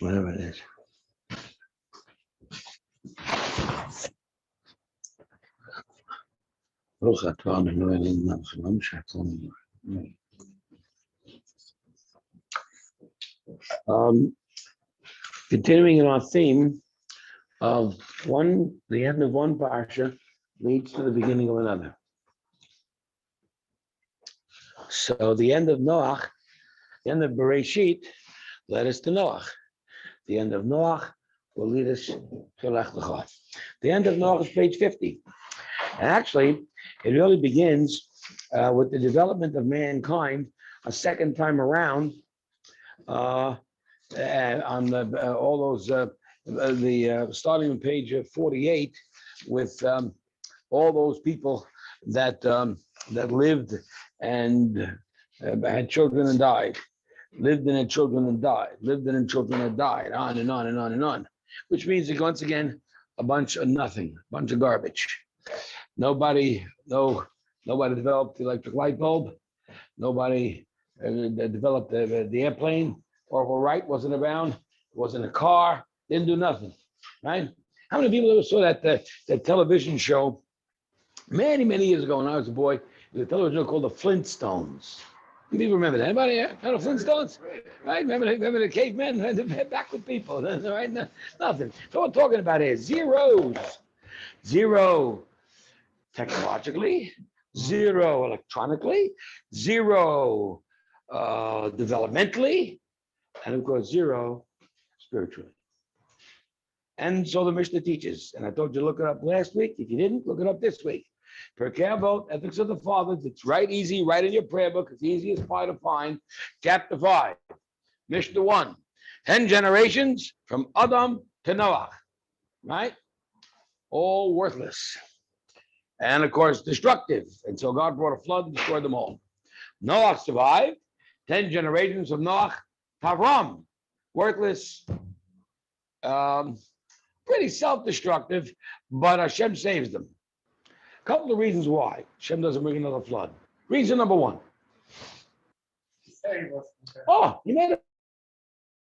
whatever it is. Continuing in our theme of the end of one Parsha leads to the beginning of another. So the end of Noach, the end of Bereshit, led us to Noach. The end of Noach will lead us to Lech Lecha. The end of Noach is page 50. And actually, it really begins with the development of mankind a second time around on all those, starting on page 48 with all those people that lived and had children and died, lived and had children and died, lived and had children and died, on and on and on and on, which means that once again, a bunch of nothing, a bunch of garbage. Nobody developed the electric light bulb. Nobody developed the airplane. Orville Wright wasn't around. Wasn't a car. Didn't do nothing. Right? How many people ever saw that television show many years ago when I was a boy? It was a television show called The Flintstones. People remember that? Anybody know the Flintstones? Right? Remember the cavemen? Back with people. Right? Nothing. So what we're talking about here, zeros. Zero technologically, zero electronically, zero developmentally, and of course, zero spiritually. And so the Mishnah teaches, and I told you to look it up last week. If you didn't, look it up this week. Pirkei Avot, Ethics of the Fathers. It's right easy, right in your prayer book. It's the easiest part to find. Chapter 5, Mishnah 1. 10 generations from Adam to Noach, right? All worthless. And of course, destructive. And so God brought a flood and destroyed them all. Noach survived. 10 generations of Noach to Avraham. Worthless, pretty self-destructive, but Hashem saves them. A couple of reasons why Hashem doesn't bring another flood. Reason number 1. Oh, he made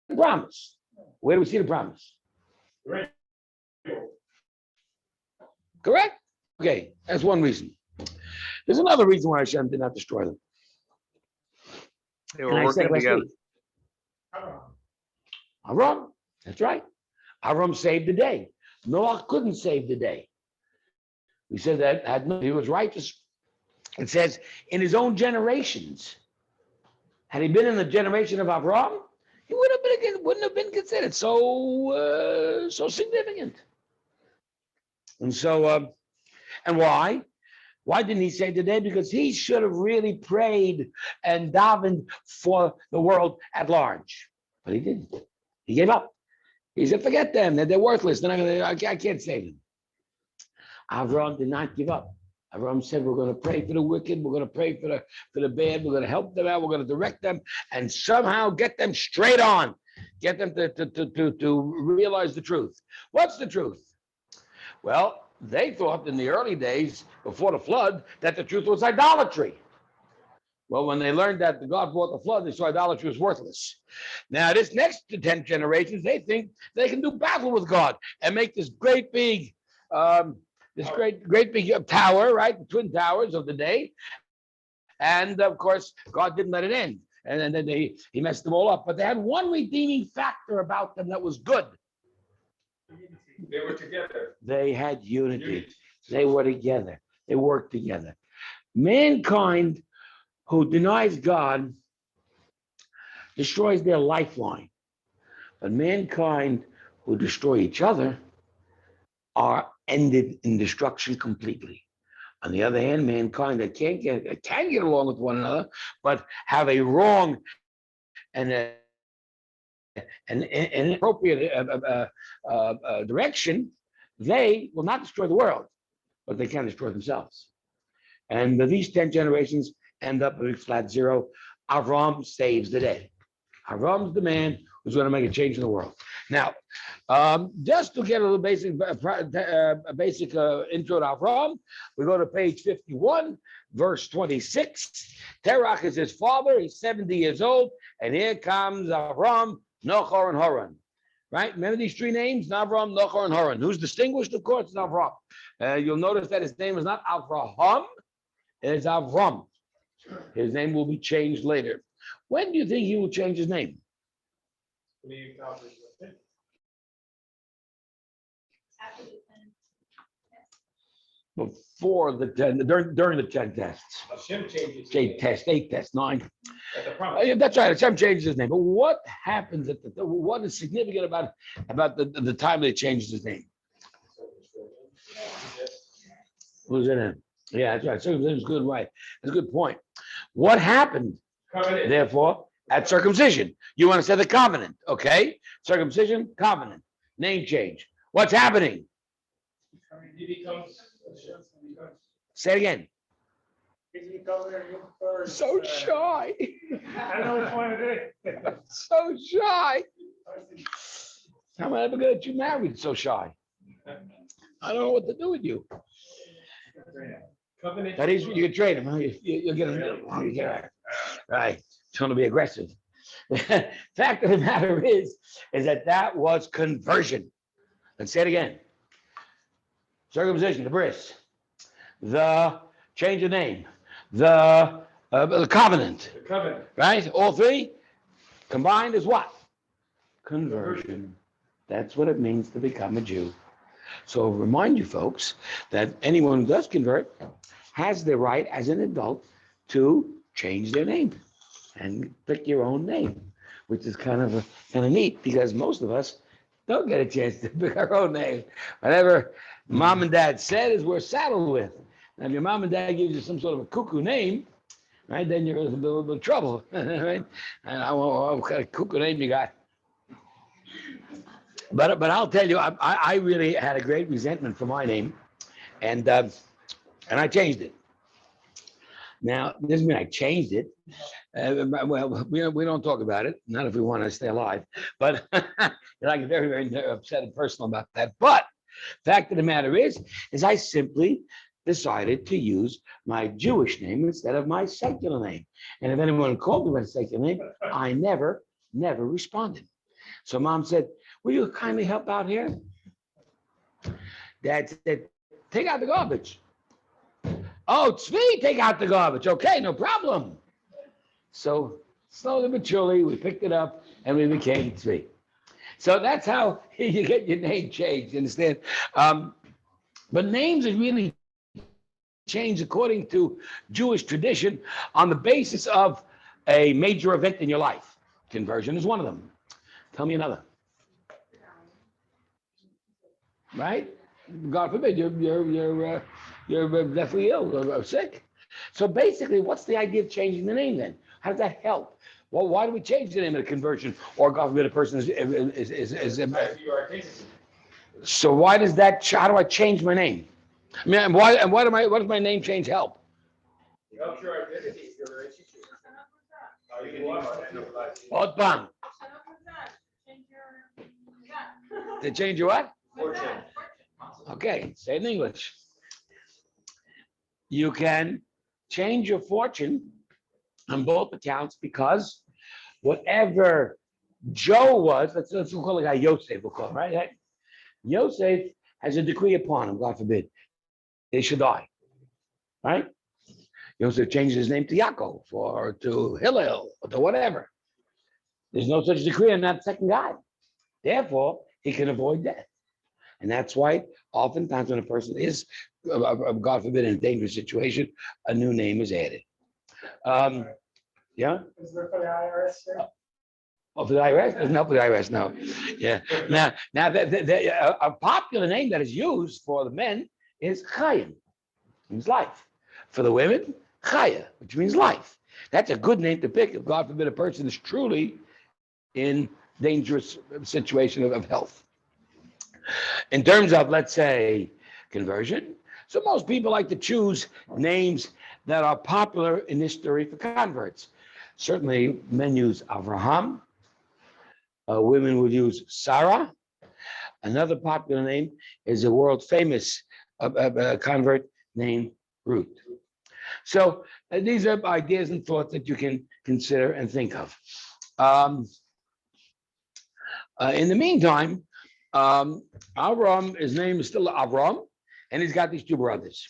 a promise. Where do we see the promise? Correct? Okay, that's one reason. There's another reason why Hashem did not destroy them. They were working together. Avraham, that's right. Avraham saved the day. Noah couldn't save the day. We said that he was righteous. It says in his own generations. Had he been in the generation of Avraham, he wouldn't have been considered so significant. And so, and why? Why didn't he save the day? Because he should have really prayed and davened for the world at large. But he didn't. He gave up. He said, forget them. They're worthless. I can't save them. Avraham did not give up. Avraham said, we're going to pray for the wicked. We're going to pray for the bad. We're going to help them out. We're going to direct them and somehow get them straight on. Get them to realize the truth. What's the truth? Well, they thought in the early days before the flood that the truth was idolatry. Well, when they learned that God brought the flood, they saw idolatry was worthless. Now, this next 10 generations, they think they can do battle with God and make this great big tower, right? The twin towers of the day. And of course, God didn't let it end. And then he messed them all up. But they had one redeeming factor about them that was good. They were together. They had unity. They were together. They worked together. Mankind who denies God destroys their lifeline. But mankind who destroy each other are ended in destruction completely. On the other hand, mankind that can get along with one another, but have a wrong and an inappropriate direction, they will not destroy the world, but they can destroy themselves. And these 10 generations end up with a flat zero. Avraham saves the day. Avraham's the man who's going to make a change in the world. Now, just to get a little basic intro to Avraham, we go to page 51, verse 26. Terach is his father. He's 70 years old. And here comes Avraham, Nochor, and Haran. right? Remember these three names, Avram, Nachor, and Haran. Who's distinguished, of course, is Avram. You'll notice that his name is not Avraham, it's Avram. His name will be changed later. When do you think he will change his name? Before the 10, during the 10 tests. Hashem changes. 8 tests, 9. At the promise. Yeah, that's right. Hashem changes his name. But what happens at what is significant about the time they changed his name? Who's in it? Yeah, that's right. Circumcision is good, right? That's a good point. What happened, Covenant. therefore, at circumcision? You want to say the covenant, okay? Circumcision, covenant, name change. What's happening? He becomes. Say it again. So So shy. I don't know which one it is. So shy. How am I ever gonna get you married so shy? I don't know what to do with you. Covenant. That is, you can trade him. Huh? You'll get him. Yeah. Right. It's going to be aggressive. Fact of the matter is that was conversion. Let's say it again. Circumcision, the bris, the change of name, the covenant, The covenant. right? All three combined is what? Conversion. That's what it means to become a Jew. So remind you folks that anyone who does convert has the right as an adult to change their name and pick your own name, which is kind of neat because most of us don't get a chance to pick our own name. Whatever mom and dad said is we're saddled with. Now, if your mom and dad gives you some sort of a cuckoo name, right, then you're in a little bit of trouble, right? And what kind of cuckoo name you got? But I'll tell you, I really had a great resentment for my name, and I changed it. Now, this doesn't mean I changed it. Well, we don't talk about it, not if we want to stay alive. But I get very, very upset and personal about that. But fact of the matter is I simply decided to use my Jewish name instead of my secular name. And if anyone called me by a secular name, I never responded. So mom said, will you kindly help out here? Dad said, take out the garbage. Oh, Tzvi, take out the garbage. Okay, no problem. So slowly but surely, we picked it up and we became Tzvi. So that's how you get your name changed, you understand? But names are really changed according to Jewish tradition on the basis of a major event in your life. Conversion is one of them. Tell me another. Right? God forbid, you're deathly ill or sick. So basically, what's the idea of changing the name then? How does that help? Well, why do we change the name of the conversion? Or God forbid, a person is so why does that? How do I change my name? I mean, why does my name change help? It helps your identity, your relationship. How you are in your life. What bang? To change your what? Fortune. Okay, say it in English. You can change your fortune on both accounts because whatever Joe was, let's call it a guy Yosef, we'll call him, right? Yosef has a decree upon him, God forbid, they should die, right? Yosef changes his name to Yaakov or to Hillel or to whatever. There's no such decree on that second guy. Therefore, he can avoid death. And that's why oftentimes when a person is, God forbid, in a dangerous situation, a new name is added. Yeah? Is there for the IRS? Oh, for the IRS? There's no for the IRS, no. Yeah. Now a popular name that is used for the men is Chaim, means life. For the women, Chaya, which means life. That's a good name to pick if, God forbid, a person is truly in dangerous situation of health. In terms of, let's say, conversion, so most people like to choose names that are popular in history for converts. Certainly, men use Avraham. Women would use Sarah. Another popular name is a world famous convert named Ruth. So these are ideas and thoughts that you can consider and think of. In the meantime, Avram, his name is still Avram, and he's got these two brothers.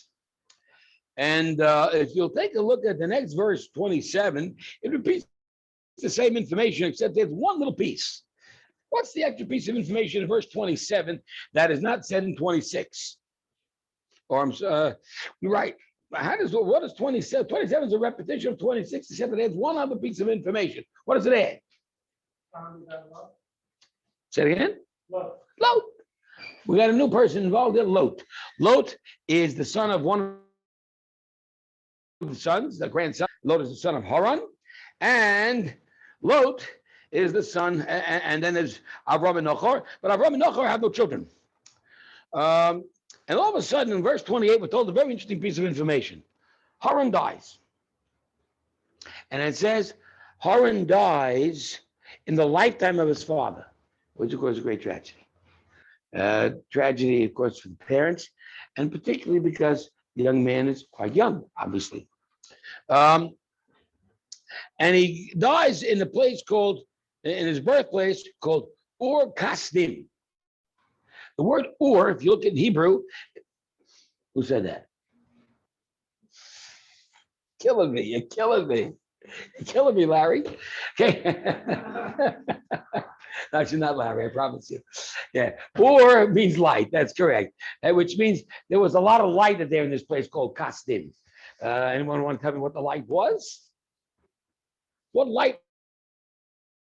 And if you'll take a look at the next verse, 27, it repeats the same information, except there's one little piece. What's the extra piece of information in verse 27 that is not said in 26? Or I'm right. What is 27? 27 is a repetition of 26, except it adds one other piece of information. What does it add? Say it again. Lot. We got a new person involved in Lot. Lot is the son of one of the sons, the grandson. Lot is the son of Haran, and Lot is the son, and then there's Avraham and Nachor. But Avraham and Nachor have no children. And all of a sudden, in verse 28, we're told a very interesting piece of information. Haran dies. And it says, Haran dies in the lifetime of his father, which of course is a great tragedy. Tragedy, of course, for the parents, and particularly because the young man is quite young, obviously. And he dies in a place called, in his birthplace, called Ur Kasdim. The word Ur, if you look in Hebrew, who said that? Killing me, you're killing me. You're killing me, Larry. Okay. Actually, not Larry, I promise you. Yeah. Ur means light, that's correct. Which means there was a lot of light there in this place called Kasdim. Anyone want to tell me what the light was? What light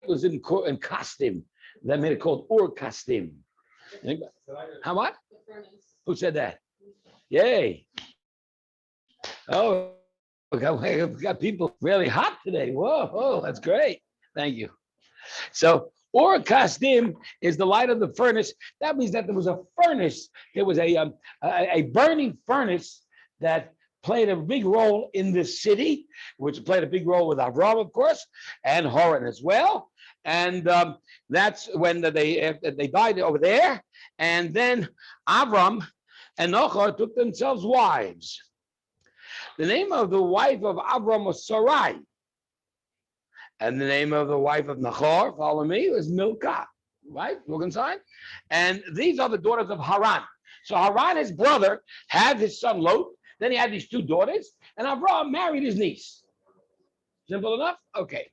was in Kasdim that made it called Ur Kasdim? How much? Who said that? Yay. Oh, we've got people really hot today. Whoa, that's great. Thank you. So Ur Kasdim is the light of the furnace. That means that there was a furnace. There was a burning furnace that played a big role in this city, which played a big role with Avraham, of course, and Haran as well. And that's when they died over there. And then Avram and Nachor took themselves wives. The name of the wife of Avram was Sarai. And the name of the wife of Nachor, follow me, was Milcah, right? Look inside. And these are the daughters of Haran. So Haran, his brother, had his son Lot. Then he had these two daughters. And Avraham married his niece. Simple enough? Okay.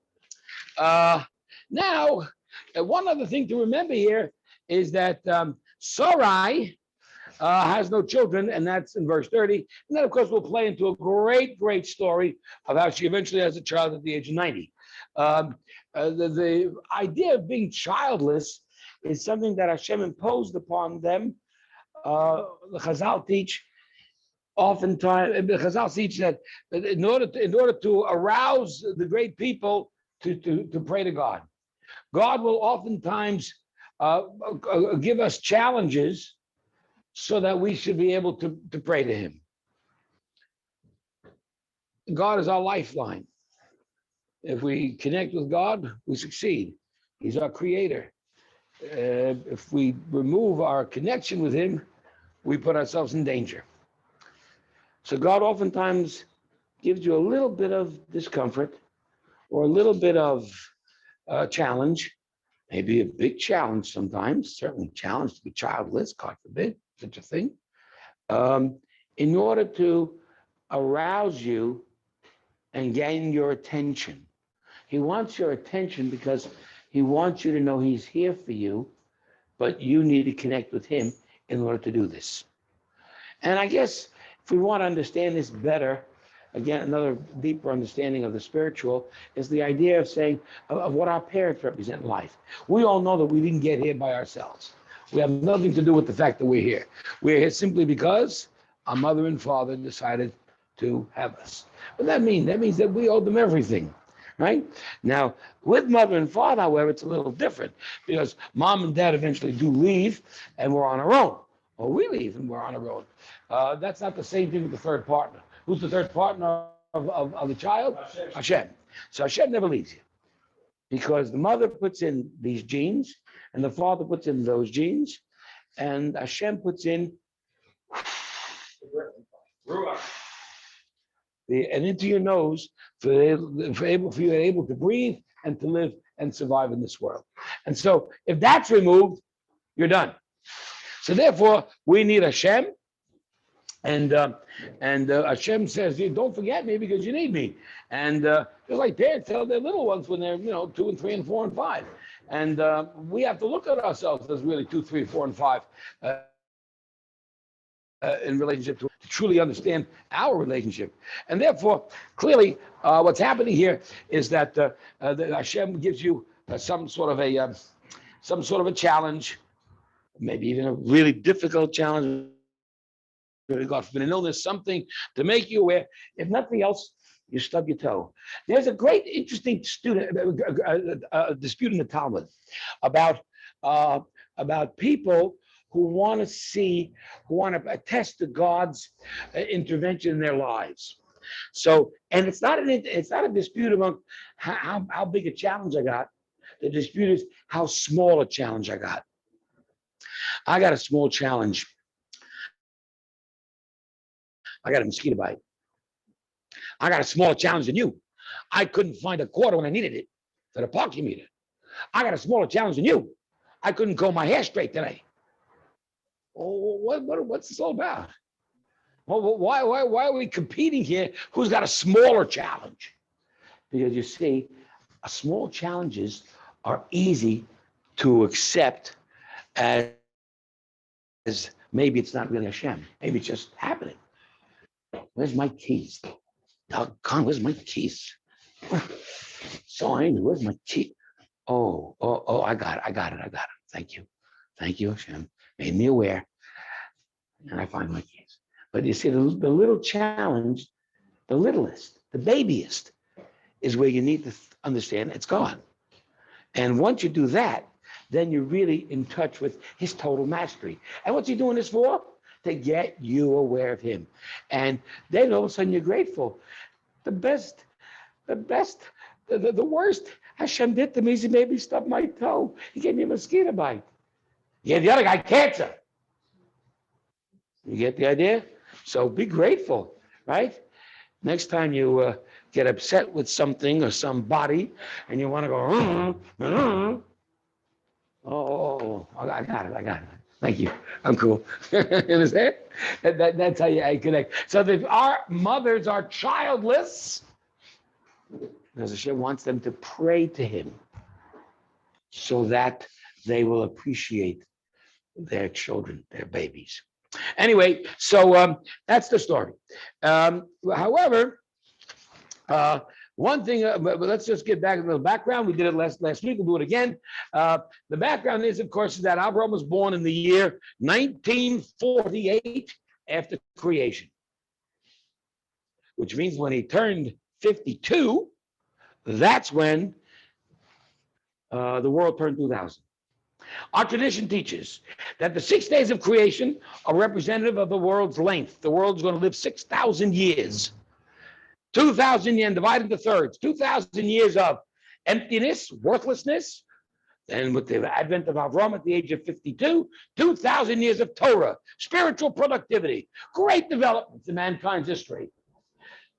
Now, one other thing to remember here is that Sarai has no children, and that's in verse 30. And then, of course, we'll play into a great story of how she eventually has a child at the age of 90. The idea of being childless is something that Hashem imposed upon them. The Chazal teach, oftentimes, the Chazal teach that in order to arouse the great people to pray to God, God will oftentimes give us challenges so that we should be able to pray to Him. God is our lifeline. If we connect with God, we succeed. He's our creator. If we remove our connection with Him, we put ourselves in danger. So God oftentimes gives you a little bit of discomfort or a little bit of challenge, maybe a big challenge sometimes, certainly a challenge to be childless, God forbid, such a thing, in order to arouse you and gain your attention. He wants your attention because He wants you to know He's here for you, but you need to connect with Him in order to do this. And I guess if we want to understand this better, again, another deeper understanding of the spiritual is the idea of saying, of what our parents represent in life. We all know that we didn't get here by ourselves. We have nothing to do with the fact that we're here. We're here simply because our mother and father decided to have us. What does that mean? That means that we owe them everything, right? Now, with mother and father, however, it's a little different because mom and dad eventually do leave and we're on our own. Or we leave and we're on our own. That's not the same thing with the third partner. Who's the third partner of the child? Hashem. So Hashem never leaves you because the mother puts in these genes and the father puts in those genes and Hashem puts in and into your nose for you to be able to breathe and to live and survive in this world. And so if that's removed, you're done. So therefore, we need Hashem. And Hashem says, don't forget me because you need me. And just like parents tell their little ones when they're 2 and 3 and 4 and 5. And we have to look at ourselves as really 2, 3, 4, and 5 in relationship to truly understand our relationship. And therefore, clearly, what's happening here is that Hashem gives you some sort of a challenge, maybe even a really difficult challenge. God forbid, an illness, something to make you aware. If nothing else, you stub your toe. There's a great, interesting dispute in the Talmud about people who want to attest to God's intervention in their lives. So, and it's not a dispute among how big a challenge I got. The dispute is how small a challenge I got. I got a small challenge. I got a mosquito bite. I got a smaller challenge than you. I couldn't find a quarter when I needed it for the parking meter. I got a smaller challenge than you. I couldn't comb my hair straight today. Oh, what's this all about? Well, why are we competing here? Who's got a smaller challenge? Because you see, small challenges are easy to accept as maybe it's not really Hashem. Maybe it's just happening. Where's my keys? Doggone, where's my keys? So angry. Where's my key? Oh, I got it. Thank you, Hashem. Made me aware. And I find my keys. But you see, the little challenge, the littlest, the babyest, is where you need to understand it's God. And once you do that, then you're really in touch with his total mastery. And what's he doing this for? To get you aware of him. And then all of a sudden you're grateful. The worst Hashem did to me is he made me stub my toe. He gave me a mosquito bite. He gave the other guy cancer. You get the idea? So be grateful, right? Next time you get upset with something or somebody and you want to go, I got it. Thank you. I'm cool. You understand? That's how you connect. So if our mothers are childless, because Hashem wants them to pray to him so that they will appreciate their children, their babies. Anyway, so that's the story. However, one thing, but let's just get back to the background. We did it last week. We'll do it again. The background is, of course, that Avraham was born in the year 1948 after creation, which means when he turned 52, that's when the world turned 2000. Our tradition teaches that the 6 days of creation are representative of the world's length. The world's going to live 6,000 years. 2,000 years divided into thirds. 2,000 years of emptiness, worthlessness. And with the advent of Avraham at the age of 52, 2,000 years of Torah, spiritual productivity, great developments in mankind's history.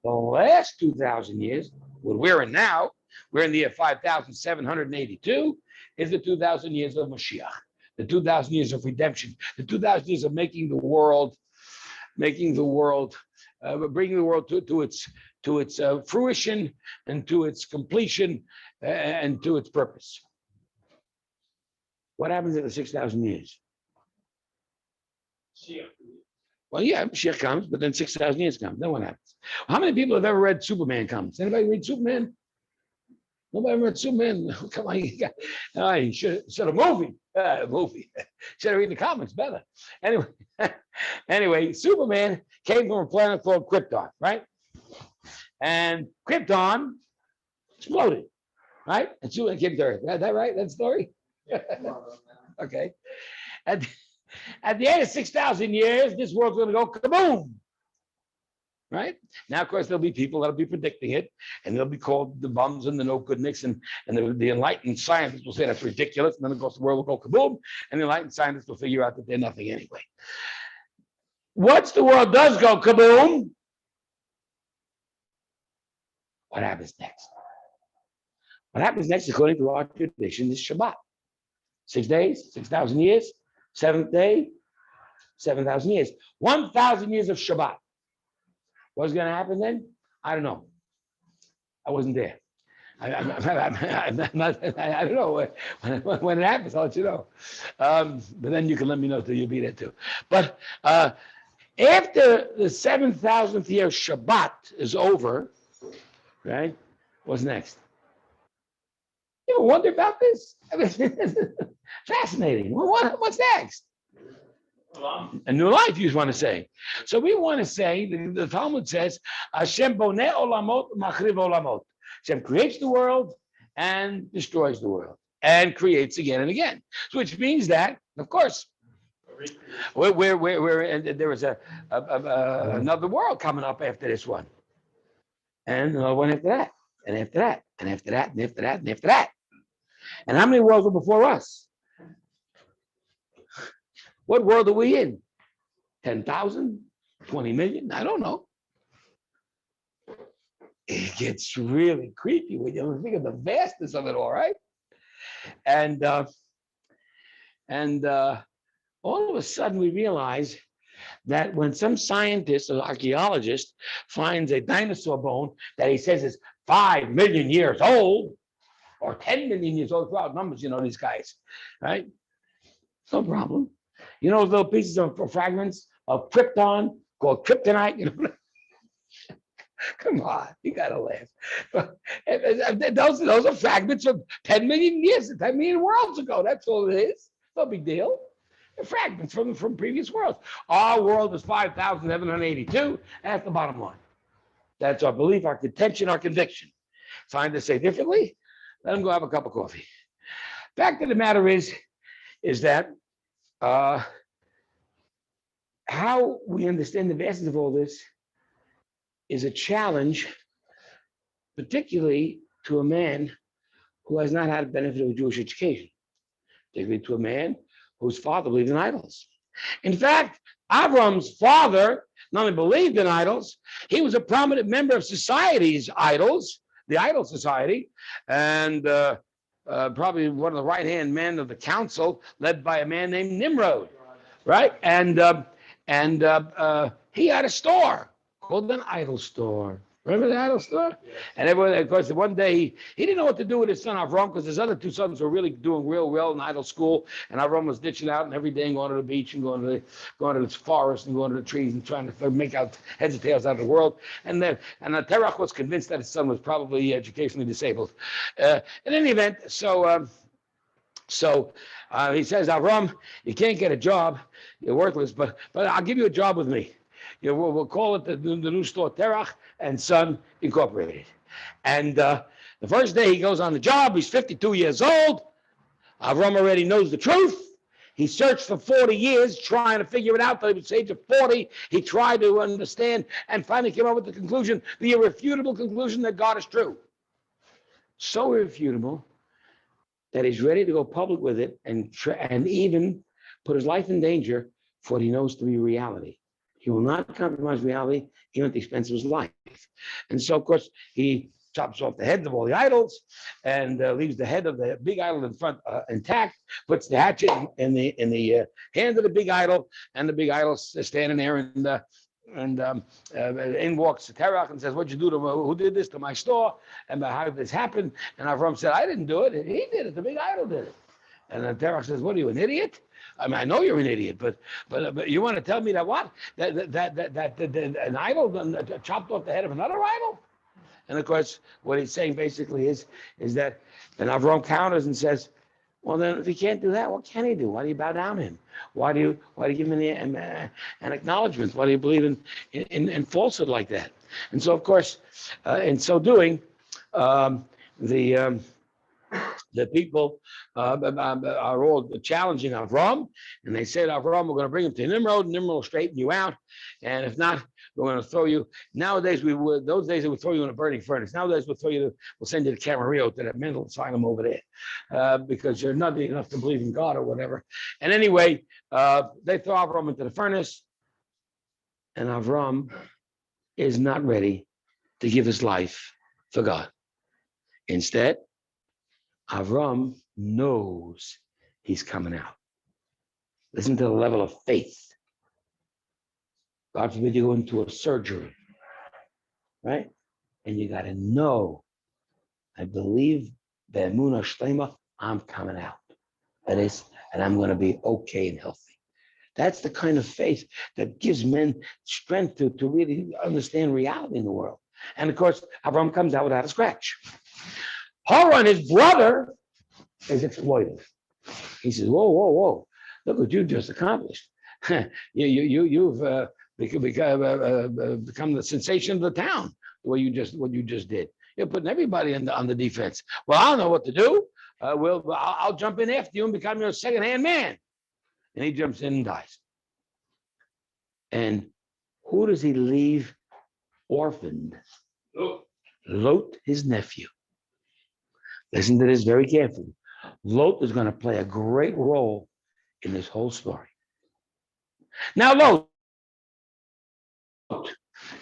The last 2,000 years, what we're in now, we're in the year 5,782, is the 2,000 years of Mashiach, the 2,000 years of redemption, the 2,000 years of bringing the world to its fruition and to its completion and to its purpose. What happens in the 6,000 years? Well, yeah, Mashiach comes, but then 6,000 years comes. Then what happens? How many people have ever read Superman comics? Anybody read Superman? Nobody read Superman. Come on, you should have movie. Should have read the comics better. Anyway, Superman came from a planet called Krypton, right? And Krypton exploded, right? And Superman came to Earth. Is that right? That story? Okay. At the end of 6,000 years, this world's going to go kaboom. Right? Now, of course, there'll be people that'll be predicting it, and they'll be called the bums and the no-goodniks, and the enlightened scientists will say that's ridiculous, and then, of course, the world will go kaboom, and the enlightened scientists will figure out that they're nothing anyway. Once the world does go kaboom, what happens next? What happens next, according to our tradition, is Shabbat. 6 days, 6,000 years. Seventh day, 7,000 years. 1,000 years of Shabbat. What's going to happen then? I don't know. I wasn't there. I don't know when it happens. I'll let you know. But then you can let me know till you'll be there too. But after the 7,000th year Shabbat is over, right? What's next? You ever wonder about this? I mean, fascinating. What's next? A new life, you want to say. So we want to say, the Talmud says, Hashem boneh olamot, machriv olamot. Hashem creates the world and destroys the world and creates again and again. So which means that, of course, and there is another world coming up after this one. And another one after that, and after that, and after that, and after that, and after that. And how many worlds were before us? What world are we in? 10,000? 20 million? I don't know. It gets really creepy when you think of the vastness of it all, right? And all of a sudden we realize that when some scientist or archaeologist finds a dinosaur bone that he says is 5 million years old, or 10 million years old, throughout numbers, these guys, right? No problem. Those little pieces of fragments of krypton called kryptonite, Come on, you gotta laugh. Those are fragments of 10 million years, 10 million worlds ago. That's all it is. No big deal. They're fragments from previous worlds. Our world is 5,782. That's the bottom line. That's our belief, our contention, our conviction. Scientists say differently. Let them go have a cup of coffee. Fact of the matter is that how we understand the vastness of all this is a challenge, particularly to a man who has not had the benefit of a Jewish education, particularly to a man whose father believed in idols. In fact, Avraham's father not only believed in idols, he was a prominent member of society's idols, the idol society, and probably one of the right-hand men of the council, led by a man named Nimrod, right? And he had a store called an idol store. Remember the idol store? Yeah. And everyone, of course, one day he didn't know what to do with his son Avram, because his other two sons were really doing real well in idol school, and Avram was ditching out and every day going to the beach and going to the forest and going to the trees and trying to make out heads and tails out of the world. And Terach was convinced that his son was probably educationally disabled. In any event, so he says, Avram, you can't get a job, you're worthless, but I'll give you a job with me. We'll call it the new store Terach and Son Incorporated. And the first day he goes on the job, he's 52 years old. Avram already knows the truth. He searched for 40 years trying to figure it out. Till he was age of 40, he tried to understand and finally came up with the conclusion, the irrefutable conclusion that God is true. So irrefutable that he's ready to go public with it and even put his life in danger for what he knows to be reality. He will not compromise reality, even at the expense of his life. And so, of course, he chops off the heads of all the idols and leaves the head of the big idol in front intact, puts the hatchet in the hand of the big idol, and the big idol is standing there, and in walks Terach and says, "What'd you do to who did this to my store? And how did this happen?" And Avram said, "I didn't do it. He did it. The big idol did it." And then Terach says, "What are you, an idiot? I mean, I know you're an idiot, but you want to tell me that what? That an idol chopped off the head of another idol?" And of course, what he's saying basically is that, and Avram counters and says, "Well, then if he can't do that, what can he do? Why do you bow down to him? Why do you give him an acknowledgement? Why do you believe in falsehood like that?" And so, of course, in so doing, the people are all challenging Avram, and they said, "Avram, we're going to bring him to Nimrod. Nimrod will straighten you out, and if not, we're going to throw you." Nowadays, those days they would throw you in a burning furnace. Nowadays, we'll send you to Camarillo, to that mental asylum over there, because you're not enough to believe in God or whatever. And anyway, they throw Avram into the furnace, and Avram is not ready to give his life for God. Instead, Avram knows he's coming out. Listen to the level of faith. God forbid you go into a surgery, right? And you got to know, I believe, be'emunah shlema, I'm coming out. That is, and I'm going to be okay and healthy. That's the kind of faith that gives men strength to really understand reality in the world. And of course, Avram comes out without a scratch. Haran, his brother, is exploitive. He says, whoa, whoa, whoa, look what you just accomplished. You've become the sensation of the town, what you just did. You're putting everybody on the defense. Well, I don't know what to do. I'll jump in after you and become your second-hand man. And he jumps in and dies. And who does he leave orphaned? Lot, his nephew. Listen to this very carefully. Lot is going to play a great role in this whole story. Now, Lot,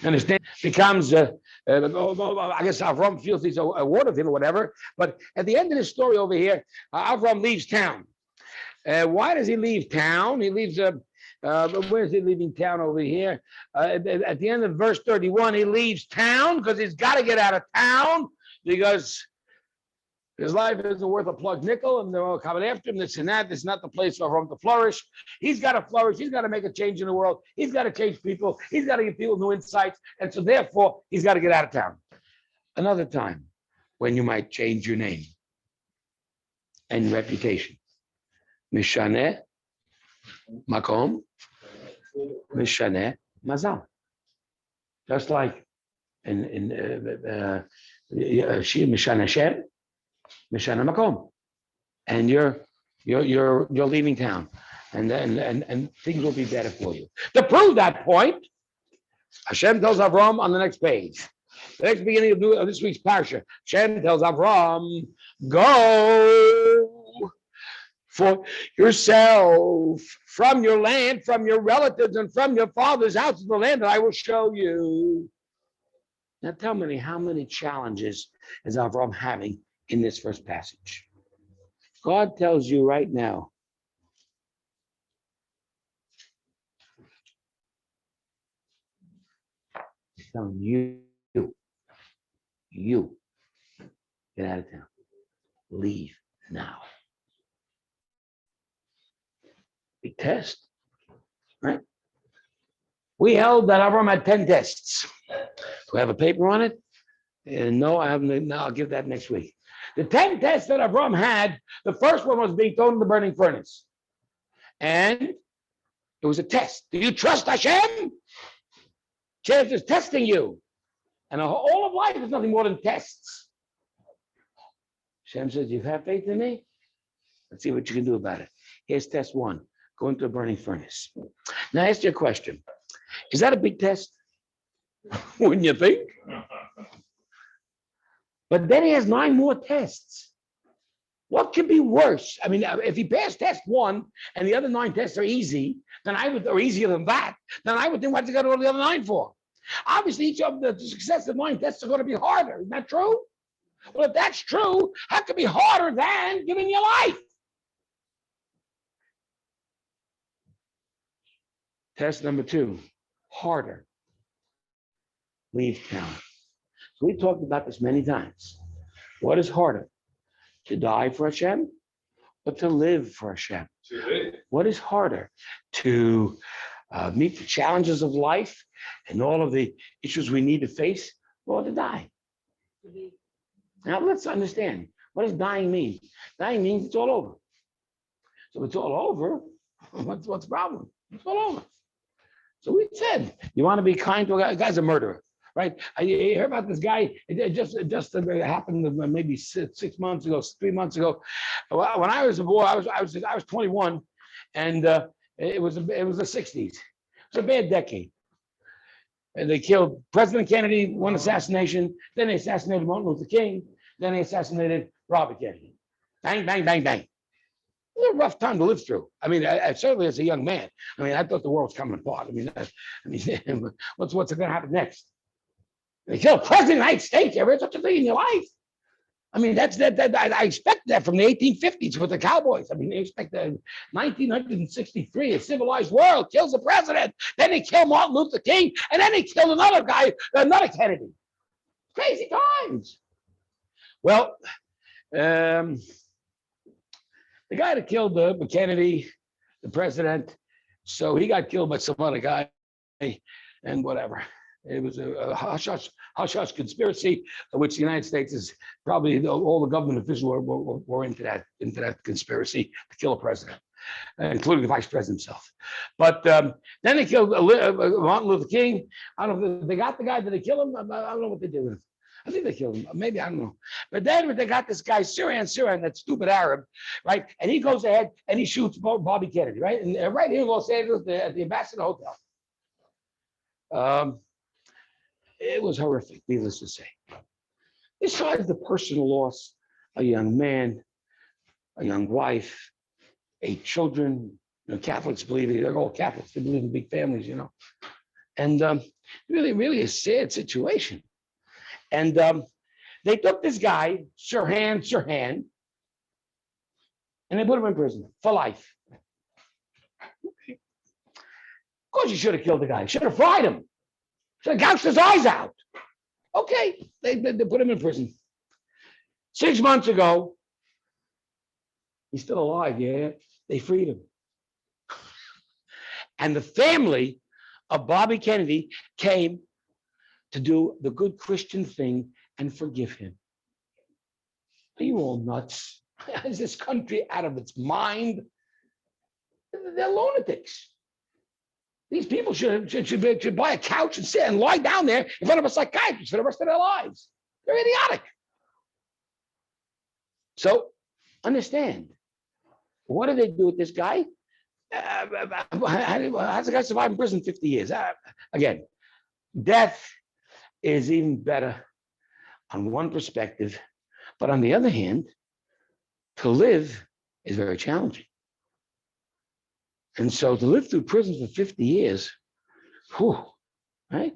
understand, becomes, I guess Avram feels he's a ward of him or whatever, but at the end of the story over here, Avram leaves town. Why does he leave town? He leaves, where's he leaving town over here? At the end of verse 31, he leaves town because he's got to get out of town because his life isn't worth a plug nickel, and they're all coming after him, this and that. This is not the place for him to flourish. He's got to flourish. He's got to make a change in the world. He's got to change people. He's got to give people new insights. And so therefore, he's got to get out of town. Another time when you might change your name and reputation. Mishaneh makom, mishaneh mazal. Just like in mishaneh shem, mishaneh makom, and you're leaving town, and things will be better for you. To prove that point, Hashem tells Avram on the next page, the next beginning of this week's Parsha. Hashem tells Avram, go for yourself from your land, from your relatives, and from your father's house to the land that I will show you. Now tell me, how many challenges is Avram having in this first passage? God tells you right now, he's telling you, get out of town. Leave now. Big test, right? We held that Avram had 10 tests. Do we have a paper on it? No, I haven't. No, I'll give that next week. The 10 tests that Avram had, the first one was being thrown in the burning furnace. And it was a test. Do you trust Hashem? Hashem is testing you. And all of life is nothing more than tests. Hashem says, you have faith in me? Let's see what you can do about it. Here's test one. Go into a burning furnace. Now, I ask you a question. Is that a big test? Wouldn't you think? But then he has 9 more tests. What could be worse? I mean, if he passed test 1 and the other 9 tests are easy, or easier than that, then I would think, what's he got to go to the other 9 for? Obviously, each of the successive 9 tests are going to be harder. Isn't that true? Well, if that's true, how could it be harder than giving your life? Test number 2, harder. Leave town. So we talked about this many times. What is harder? To die for Hashem or to live for Hashem? What is harder? To meet the challenges of life and all of the issues we need to face, or to die? Now let's understand. What does dying mean? Dying means it's all over. So if it's all over, what's the problem? It's all over. So we said, you want to be kind to a guy? A guy's a murderer, right? I hear about this guy. It just happened maybe 6 months ago, 3 months ago. When I was a boy, I was 21, and it was the 60s. It was a bad decade. And they killed President Kennedy, one assassination. Then they assassinated Martin Luther King. Then they assassinated Robert Kennedy. Bang, bang, bang, bang. It was a rough time to live through. I mean, I certainly as a young man, I thought the world's coming apart. What's going to happen next? They killed President of the United States. Ever such a thing in your life? I mean, I expect that from the 1850s with the cowboys. I mean, they expect that 1963, a civilized world kills the president. Then they kill Martin Luther King, and then they kill another guy, another Kennedy. Crazy times. Well, the guy that killed Kennedy, the president, so he got killed by some other guy, and whatever. It was a hush-hush conspiracy, which the United States is probably all the government officials were into that conspiracy to kill a president, including the vice president himself. But then they killed Martin Luther King. I don't know if they got the guy. Did they kill him? I don't know what they did with him. I think they killed him. Maybe, I don't know. But then they got this guy, Sirhan, that stupid Arab, right? And he goes ahead and he shoots Bobby Kennedy, right? And right here in Los Angeles at the Ambassador Hotel. It was horrific, needless to say. Besides the personal loss, a young man, a young wife, 8 children. Catholics believe they're all Catholics. They believe in big families, and really a sad situation. And they took this guy, Sirhan, and they put him in prison for life. Of course, you should have killed the guy. Should have fried him. Should have gouged his eyes out. Okay, they put him in prison. 6 months ago, he's still alive, yeah. They freed him. And the family of Bobby Kennedy came to do the good Christian thing and forgive him. Are you all nuts? Is this country out of its mind? They're lunatics. These people should buy a couch and sit and lie down there in front of a psychiatrist for the rest of their lives. They're idiotic. So understand, what do they do with this guy? How's the guy survive in prison 50 years? Again, death is even better on one perspective, but on the other hand, to live is very challenging. And so to live through prison for 50 years, whew, right?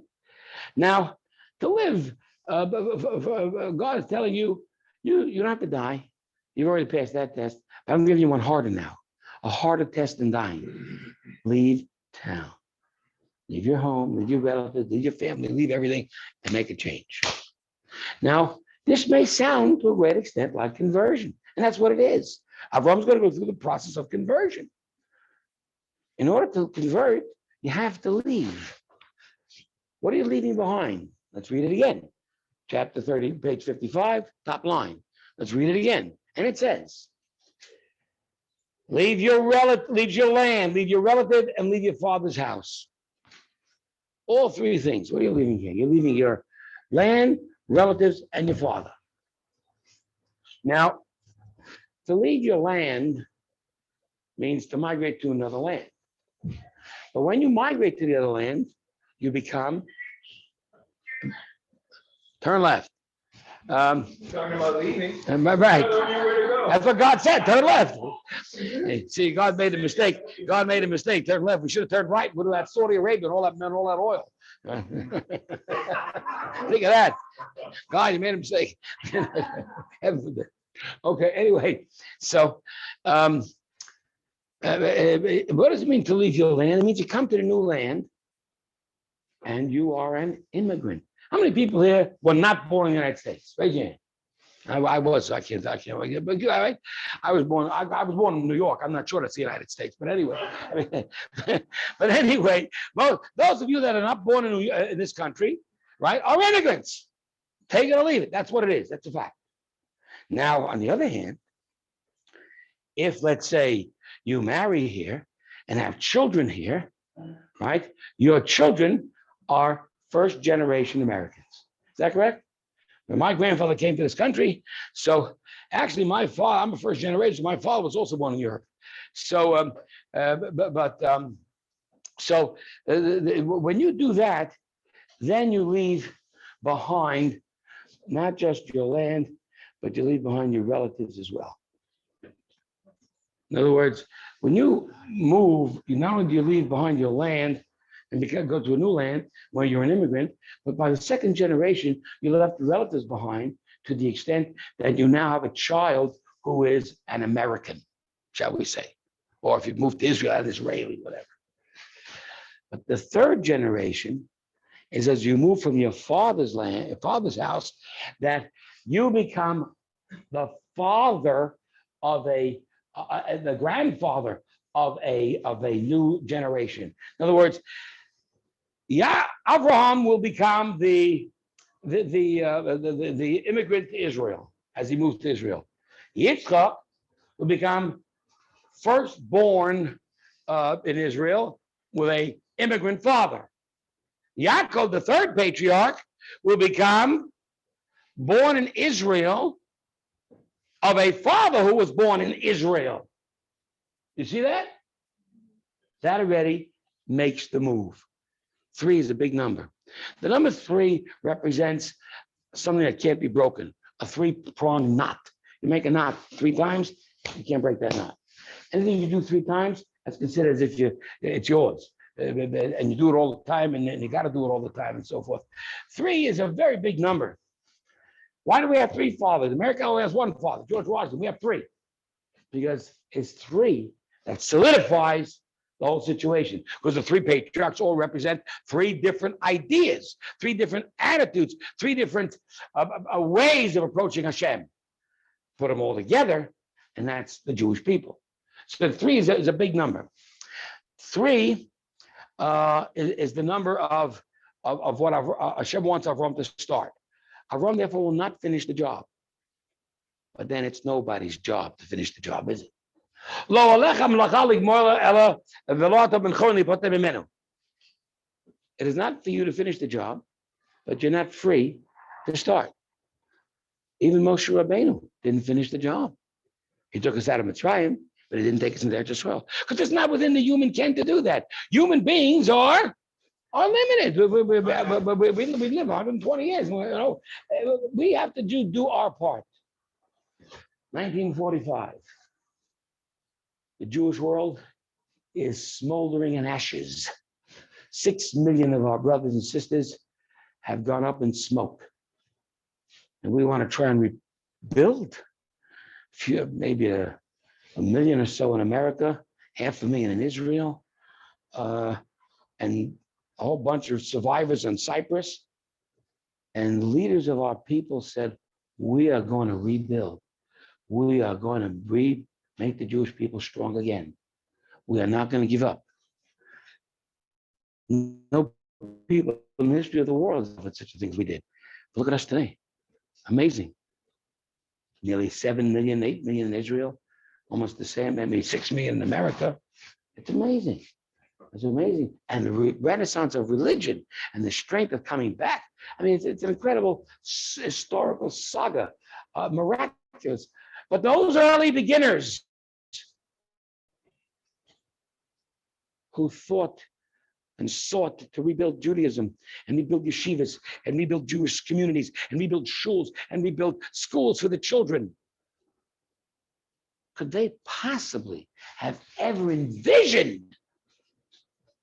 Now, to live, God is telling you, you don't have to die. You've already passed that test. But I'm giving you one harder now, a harder test than dying. Leave town. Leave your home, leave your relatives, leave your family, leave everything, and make a change. Now, this may sound to a great extent like conversion, and that's what it is. Avraham's going to go through the process of conversion. In order to convert, you have to leave. What are you leaving behind? Let's read it again. Chapter 30, page 55, top line. Let's read it again. And it says, leave your land, leave your relative, and leave your father's house. All 3 things. What are you leaving here? You're leaving your land, relatives, and your father. Now, to leave your land means to migrate to another land. But when you migrate to the other land, you become, turn left. Talking about leaving. Right. Where to go. That's what God said, turn left. Hey, see, God made a mistake. God made a mistake, turn left. We should have turned right. Would have had Saudi Arabia and all that oil. Think of that. God, you made a mistake. Heaven forbid. Okay, anyway, so what does it mean to leave your land? It means you come to the new land and you are an immigrant. How many people here were not born in the United States? Raise your hand. I was born in New York. I'm not sure that's the United States, but anyway. Well, those of you that are not born in this country, right, are immigrants. Take it or leave it. That's what it is. That's a fact. Now, on the other hand, if let's say you marry here and have children here, right, your children are first generation Americans. Is that correct? When my grandfather came to this country, so actually my father, I'm a first generation, my father was also born in Europe. So, when you do that, then you leave behind not just your land, but you leave behind your relatives as well. In other words, when you move, you not only do you leave behind your land and go to a new land where you're an immigrant, but by the second generation, you left the relatives behind to the extent that you now have a child who is an American, shall we say, or if you move to Israel, an Israeli, whatever. But the third generation is as you move from your father's land, your father's house, that you become the father of the grandfather of a new generation. In other words, Avraham will become the immigrant to Israel as he moves to Israel. Yitzchak will become firstborn in Israel with a immigrant father. Yaakov, the third patriarch, will become born in Israel of a father who was born in Israel. You see that? That already makes the move. 3 is a big number. The number 3 represents something that can't be broken, a 3-pronged knot. You make a knot 3 times, you can't break that knot. Anything you do 3 times, that's considered as if it's yours. And you do it all the time, and you got to do it all the time, and so forth. 3 is a very big number. Why do we have 3 fathers? America only has 1 father, George Washington. We have 3 because it's 3 that solidifies the whole situation. Because the 3 patriarchs all represent 3 different ideas, 3 different attitudes, 3 different ways of approaching Hashem. Put them all together, and that's the Jewish people. So 3 is a big number. 3 is the number of what Hashem wants Avraham to start. Avraham, therefore, will not finish the job. But then it's nobody's job to finish the job, is it? It is not for you to finish the job, but you're not free to start. Even Moshe Rabbeinu didn't finish the job. He took us out of Mitzrayim, but he didn't take us into Eretz Yisroel. Because it's not within the human ken to do that. Human beings are limited. We live 120 years. We have to do our part. 1945. The Jewish world is smoldering in ashes. 6 million of our brothers and sisters have gone up in smoke. And we want to try and rebuild. Maybe a million or so in America, 500,000 in Israel, and a whole bunch of survivors in Cyprus. And leaders of our people said, we are going to rebuild. We are going to make the Jewish people strong again. We are not going to give up. No people in the history of the world have done such a thing as we did. But look at us today. Amazing. Nearly 7 million, 8 million in Israel, almost the same, maybe 6 million in America. It's amazing. It's amazing. And the renaissance of religion and the strength of coming back. I mean, it's an incredible historical saga, miraculous. But those early beginners who thought and sought to rebuild Judaism and rebuild yeshivas and rebuild Jewish communities and rebuild shuls and rebuild schools for the children, could they possibly have ever envisioned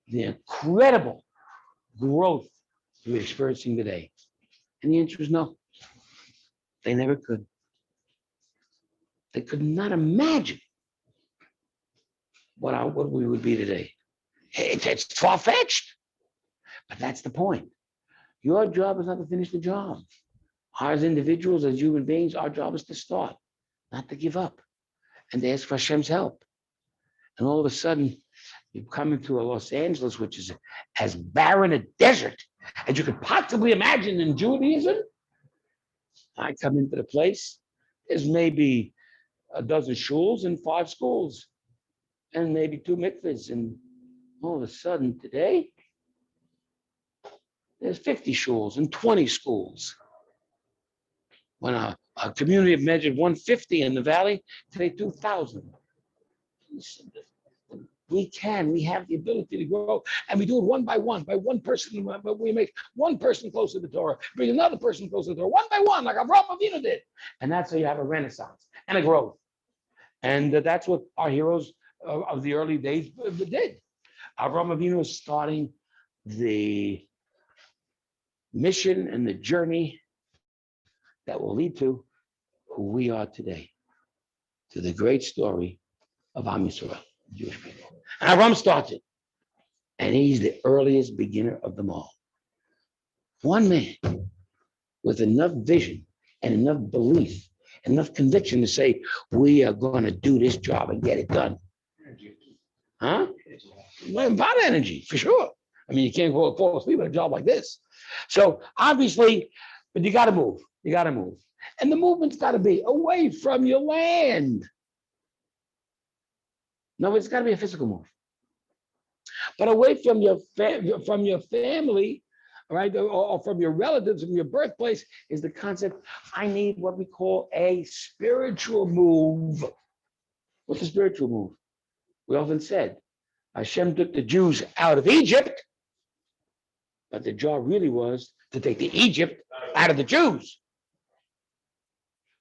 the incredible growth we're experiencing today? And the answer is no. They never could. They could not imagine what we would be today. It's far-fetched, but that's the point. Your job is not to finish the job. As individuals, as human beings, our job is to start, not to give up, and to ask for Hashem's help. And all of a sudden, you come into a Los Angeles, which is as barren a desert as you could possibly imagine in Judaism. I come into the place, there's maybe a dozen shuls and 5 schools, and maybe 2 mikvahs. And all of a sudden today, there's 50 shuls and 20 schools. When a community measured 150 in the valley, today 2,000. We have the ability to grow, and we do it one by one person. We make one person close to the Torah, bring another person close to the Torah, one by one, like Avraham Avinu did. And that's how you have a renaissance and a growth. And that's what our heroes of the early days did. Avraham Avinu is starting the mission and the journey that will lead to who we are today, to the great story of Am Yisrael, Jewish people. And Avram starts it, and he's the earliest beginner of them all. One man with enough vision and enough belief, enough conviction to say, we are going to do this job and get it done. Huh? Well, about energy, for sure. I mean, you can't fall asleep at a job like this. So obviously, but you got to move. You got to move. And the movement's got to be away from your land. No, it's got to be a physical move. But away from your family, right, or from your relatives, from your birthplace, is the concept, I need what we call a spiritual move. What's a spiritual move? We often said, Hashem took the Jews out of Egypt, but the job really was to take the Egypt out of the Jews.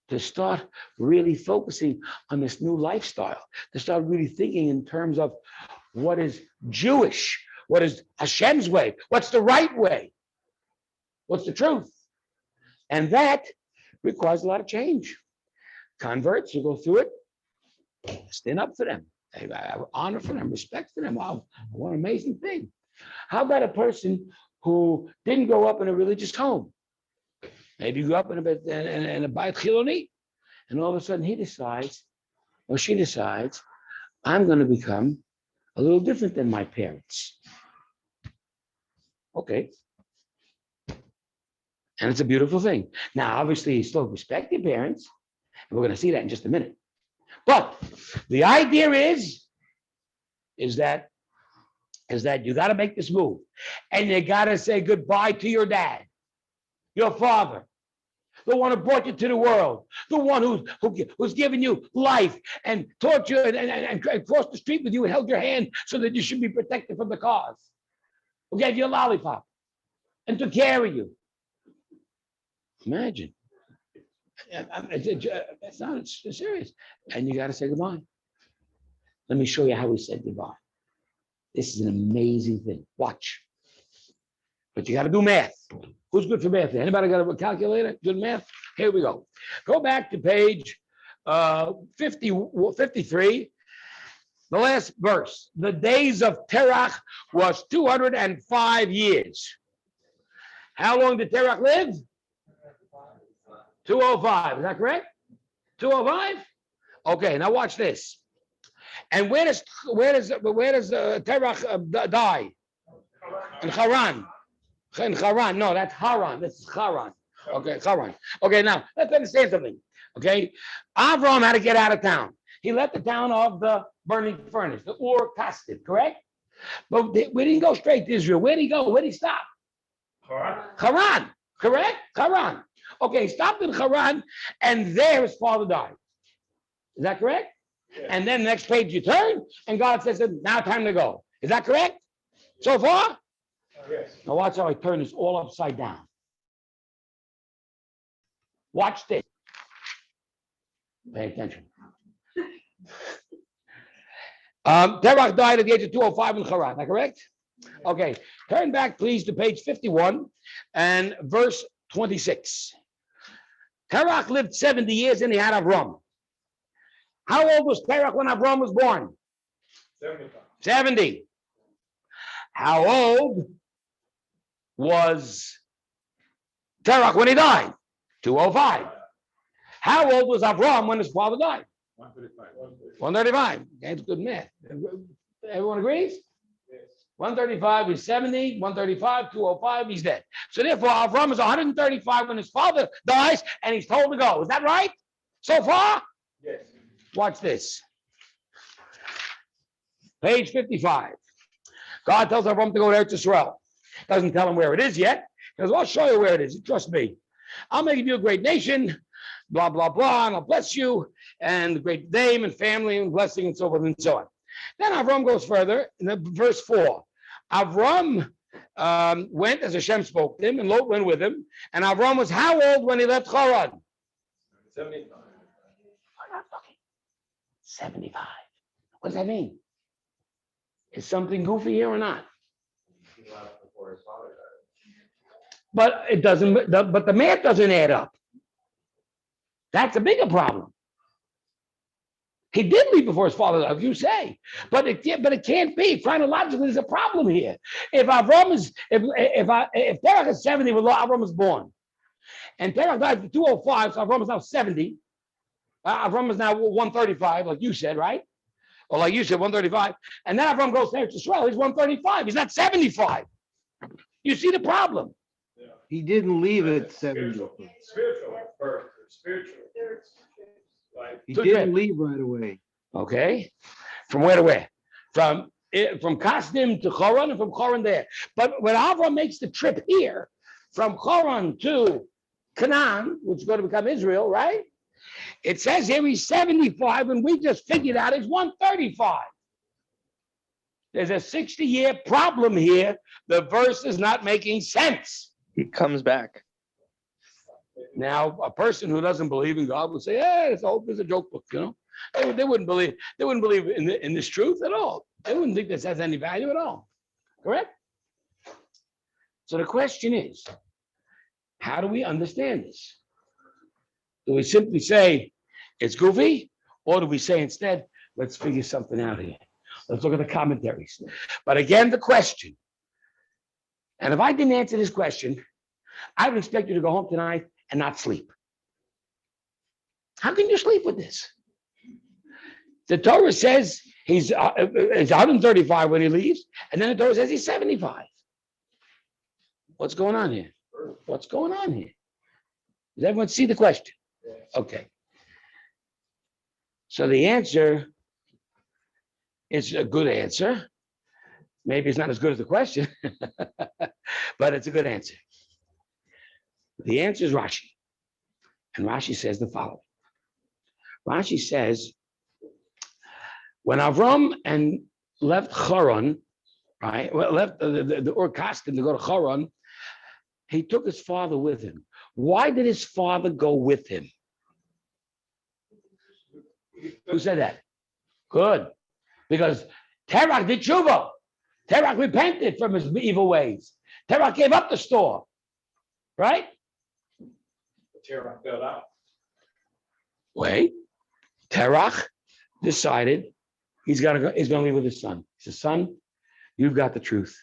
To start really focusing on this new lifestyle, to start really thinking in terms of what is Jewish, what is Hashem's way, what's the right way, what's the truth. And that requires a lot of change. Converts, you go through it, stand up for them. I have honor for them, respect for them. Wow, what an amazing thing. How about a person who didn't grow up in a religious home? Maybe grew up in a Bayit Chiloni, and all of a sudden he decides, or she decides, I'm going to become a little different than my parents. Okay. And it's a beautiful thing. Now, obviously, you still respect your parents, and we're going to see that in just a minute. But the idea is that you got to make this move, and you got to say goodbye to your dad, your father, the one who brought you to the world, the one who's given you life and taught you and crossed the street with you and held your hand so that you should be protected from the cars, who gave you a lollipop and took care of you. Imagine. It's not, it's serious. And you got to say goodbye. Let me show you how we said goodbye. This is an amazing thing. Watch. But you got to do math. Who's good for math? Anybody got a calculator? Good math? Here we go. Go back to page 53. The last verse. The days of Terach was 205 years. How long did Terach live? 205. Is that correct? 205? Okay, now watch this. And where does Terach die? In Haran. In Haran. No, that's Haran. This is Haran. Okay, Haran. Okay, now let's understand something. Okay, Avraham had to get out of town. He left the town of the burning furnace, the Ur Kasdim, correct? But we didn't go straight to Israel. Where did he go? Where did he stop? Haran, correct? Haran. Okay, he stopped in Haran, and there his father died. Is that correct? Yeah. And then the next page you turn, and God says, now time to go. Is that correct? So far? Yes. Now watch how I turn this all upside down. Watch this. Pay attention. Terach died at the age of 205 in Haran. Is that correct? Okay. Turn back, please, to page 51 and verse 26. Terach lived 70 years and he had Avram. How old was Terach when Avram was born? 70. How old was Terach when he died? 205. How old was Avram when his father died? 135. That's good math. Everyone agrees? Yes. 135 is 70, 135, 205, he's dead. So therefore, Avram is 135 when his father dies, and he's told to go. Is that right? So far? Yes. Watch this. Page 55. God tells Avram to go to Eretz Yisroel. Doesn't tell him where it is yet. He goes, I'll show you where it is. Trust me. I'll make you a great nation, blah, blah, blah, and I'll bless you, and a great name and family and blessing and so forth and so on. Then Avram goes further in verse 4. Avram went as Hashem spoke to him, and Lot went with him. And Avram was how old when he left Haran? 75. 75. What does that mean? Is something goofy here or not? But it doesn't. But the math doesn't add up. That's a bigger problem. He did leave before his father, as you say, but it can't be. Chronologically, there's a problem here. If Terach is 70 when Avram was born, and Terach died at 205, so Avram is now 70. Avram is now 135, like you said, right? Or like you said, 135. And then Avram goes to Eretz Yisroel, he's 135. He's not 75. You see the problem? He didn't leave at 70. Spiritual birth, spiritual. He didn't leave right away. Okay. From where to where? From Kasdim to Choron and from Choron there. But when Avram makes the trip here, from Choron to Canaan, which is going to become Israel, right? It says here he's 75, and we just figured out he's 135. There's a 60-year problem here. The verse is not making sense. He comes back. Now, a person who doesn't believe in God would say, "Hey, it's a joke book," you know. They wouldn't believe. They wouldn't believe in this truth at all. They wouldn't think this has any value at all. Correct? So the question is, how do we understand this? Do we simply say it's goofy, or do we say instead, let's figure something out here? Let's look at the commentaries. But again, the question, and if I didn't answer this question, I would expect you to go home tonight and not sleep. How can you sleep with this? The Torah says he's 135 when he leaves, and then the Torah says he's 75. What's going on here? What's going on here? Does everyone see the question? Okay. So the answer is a good answer. Maybe it's not as good as the question, but it's a good answer. The answer is Rashi. And Rashi says the following. Rashi says, when Avram and left Choron, right, left the Ur Kasdim to go to Choron, he took his father with him. Why did his father go with him? Who said that? Good. Because Terach did tshuva. Terach repented from his evil ways. Terach gave up the store. Right? Terach fell out. Wait. Terach decided he's gonna leave with his son. He says, "Son, you've got the truth,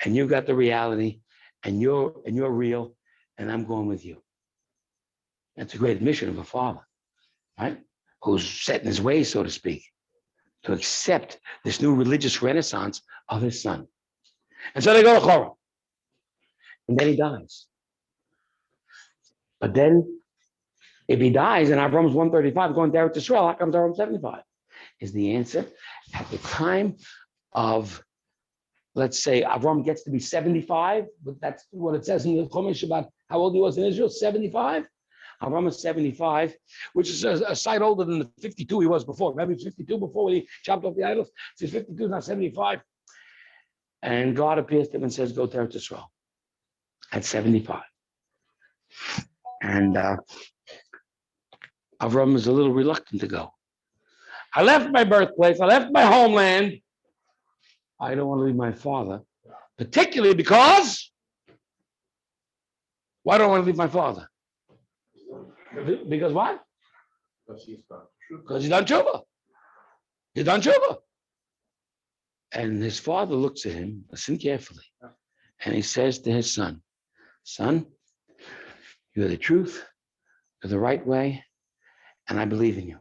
and you've got the reality, and you're real, and I'm going with you." That's a great admission of a father, right? Who's set in his ways, so to speak, to accept this new religious renaissance of his son. And so they go to Choron. And then he dies. But then, if he dies and Avram's 135 going to Eretz Yisroel, how comes Avram 75? Is the answer at the time of, let's say, Avram gets to be 75, but that's what it says in the Chumash about how old he was in Israel, 75. Avram is 75, which is a sight older than the 52 he was before. Remember, he was 52 before when he chopped off the idols. So he's 52, not 75. And God appears to him and says, "Go to Eretz Yisroel," at 75. And Avram is a little reluctant to go. "I left my birthplace. I left my homeland. I don't want to leave my father, particularly because, why don't I want to leave my father? Because what? Because he's done tshuva. He's done tshuva." And his father looks at him, listen carefully, and he says to his son, "Son, you're the truth, you're the right way, and I believe in you.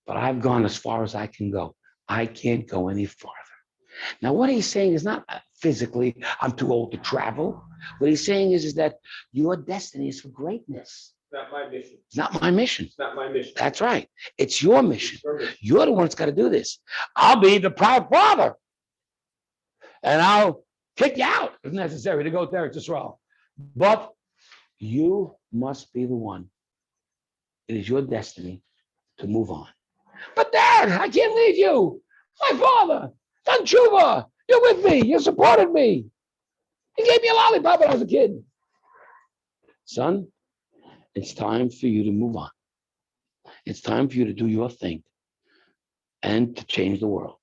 But I've gone as far as I can go. I can't go any farther." Now, what he's saying is not physically, I'm too old to travel. What he's saying is that your destiny is for greatness. It's not my mission. It's not my mission. It's not my mission. That's right. It's your mission. You're the one that's got to do this. I'll be the proud father. And I'll kick you out if necessary to go to Eretz Yisroel. But you must be the one. It is your destiny to move on. "But Dad, I can't leave you. My father, done tshuva. You're with me. You supported me. He gave me a lollipop when I was a kid." "Son, it's time for you to move on. It's time for you to do your thing and to change the world."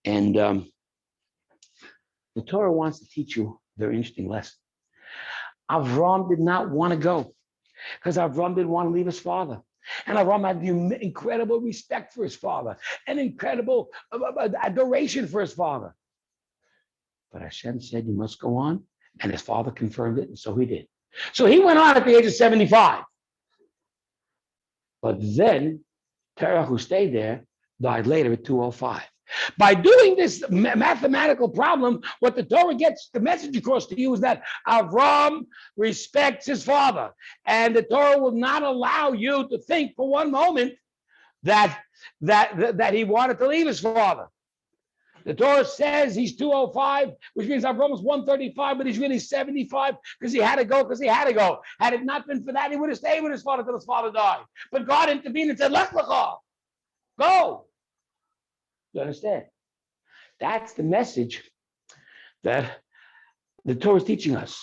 And the Torah wants to teach you a very interesting lesson. Avram did not want to go. Because Avram didn't want to leave his father. And Avram had the incredible respect for his father and incredible adoration for his father. But Hashem said, you must go on. And his father confirmed it, and so he did. So he went on at the age of 75. But then Terah, who stayed there, died later at 205. By doing this mathematical problem, what the Torah gets the message across to you is that Avram respects his father. And the Torah will not allow you to think for one moment that he wanted to leave his father. The Torah says he's 205, which means Avram was 135, but he's really 75 because he had to go, Had it not been for that, he would have stayed with his father until his father died. But God intervened and said, Lech Lecha, go. You understand? That's the message that the Torah is teaching us.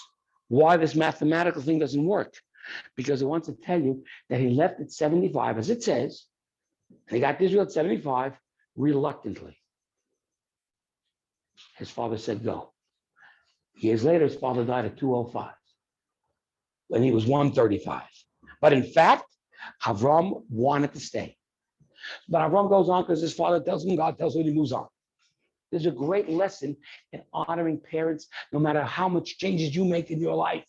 Why this mathematical thing doesn't work. Because it wants to tell you that he left at 75, as it says, and he got to Israel at 75 reluctantly. His father said, go. Years later, his father died at 205, when he was 135. But in fact, Avram wanted to stay. But Avram goes on because his father tells him, God tells him, he moves on. There's a great lesson in honoring parents, no matter how much changes you make in your life.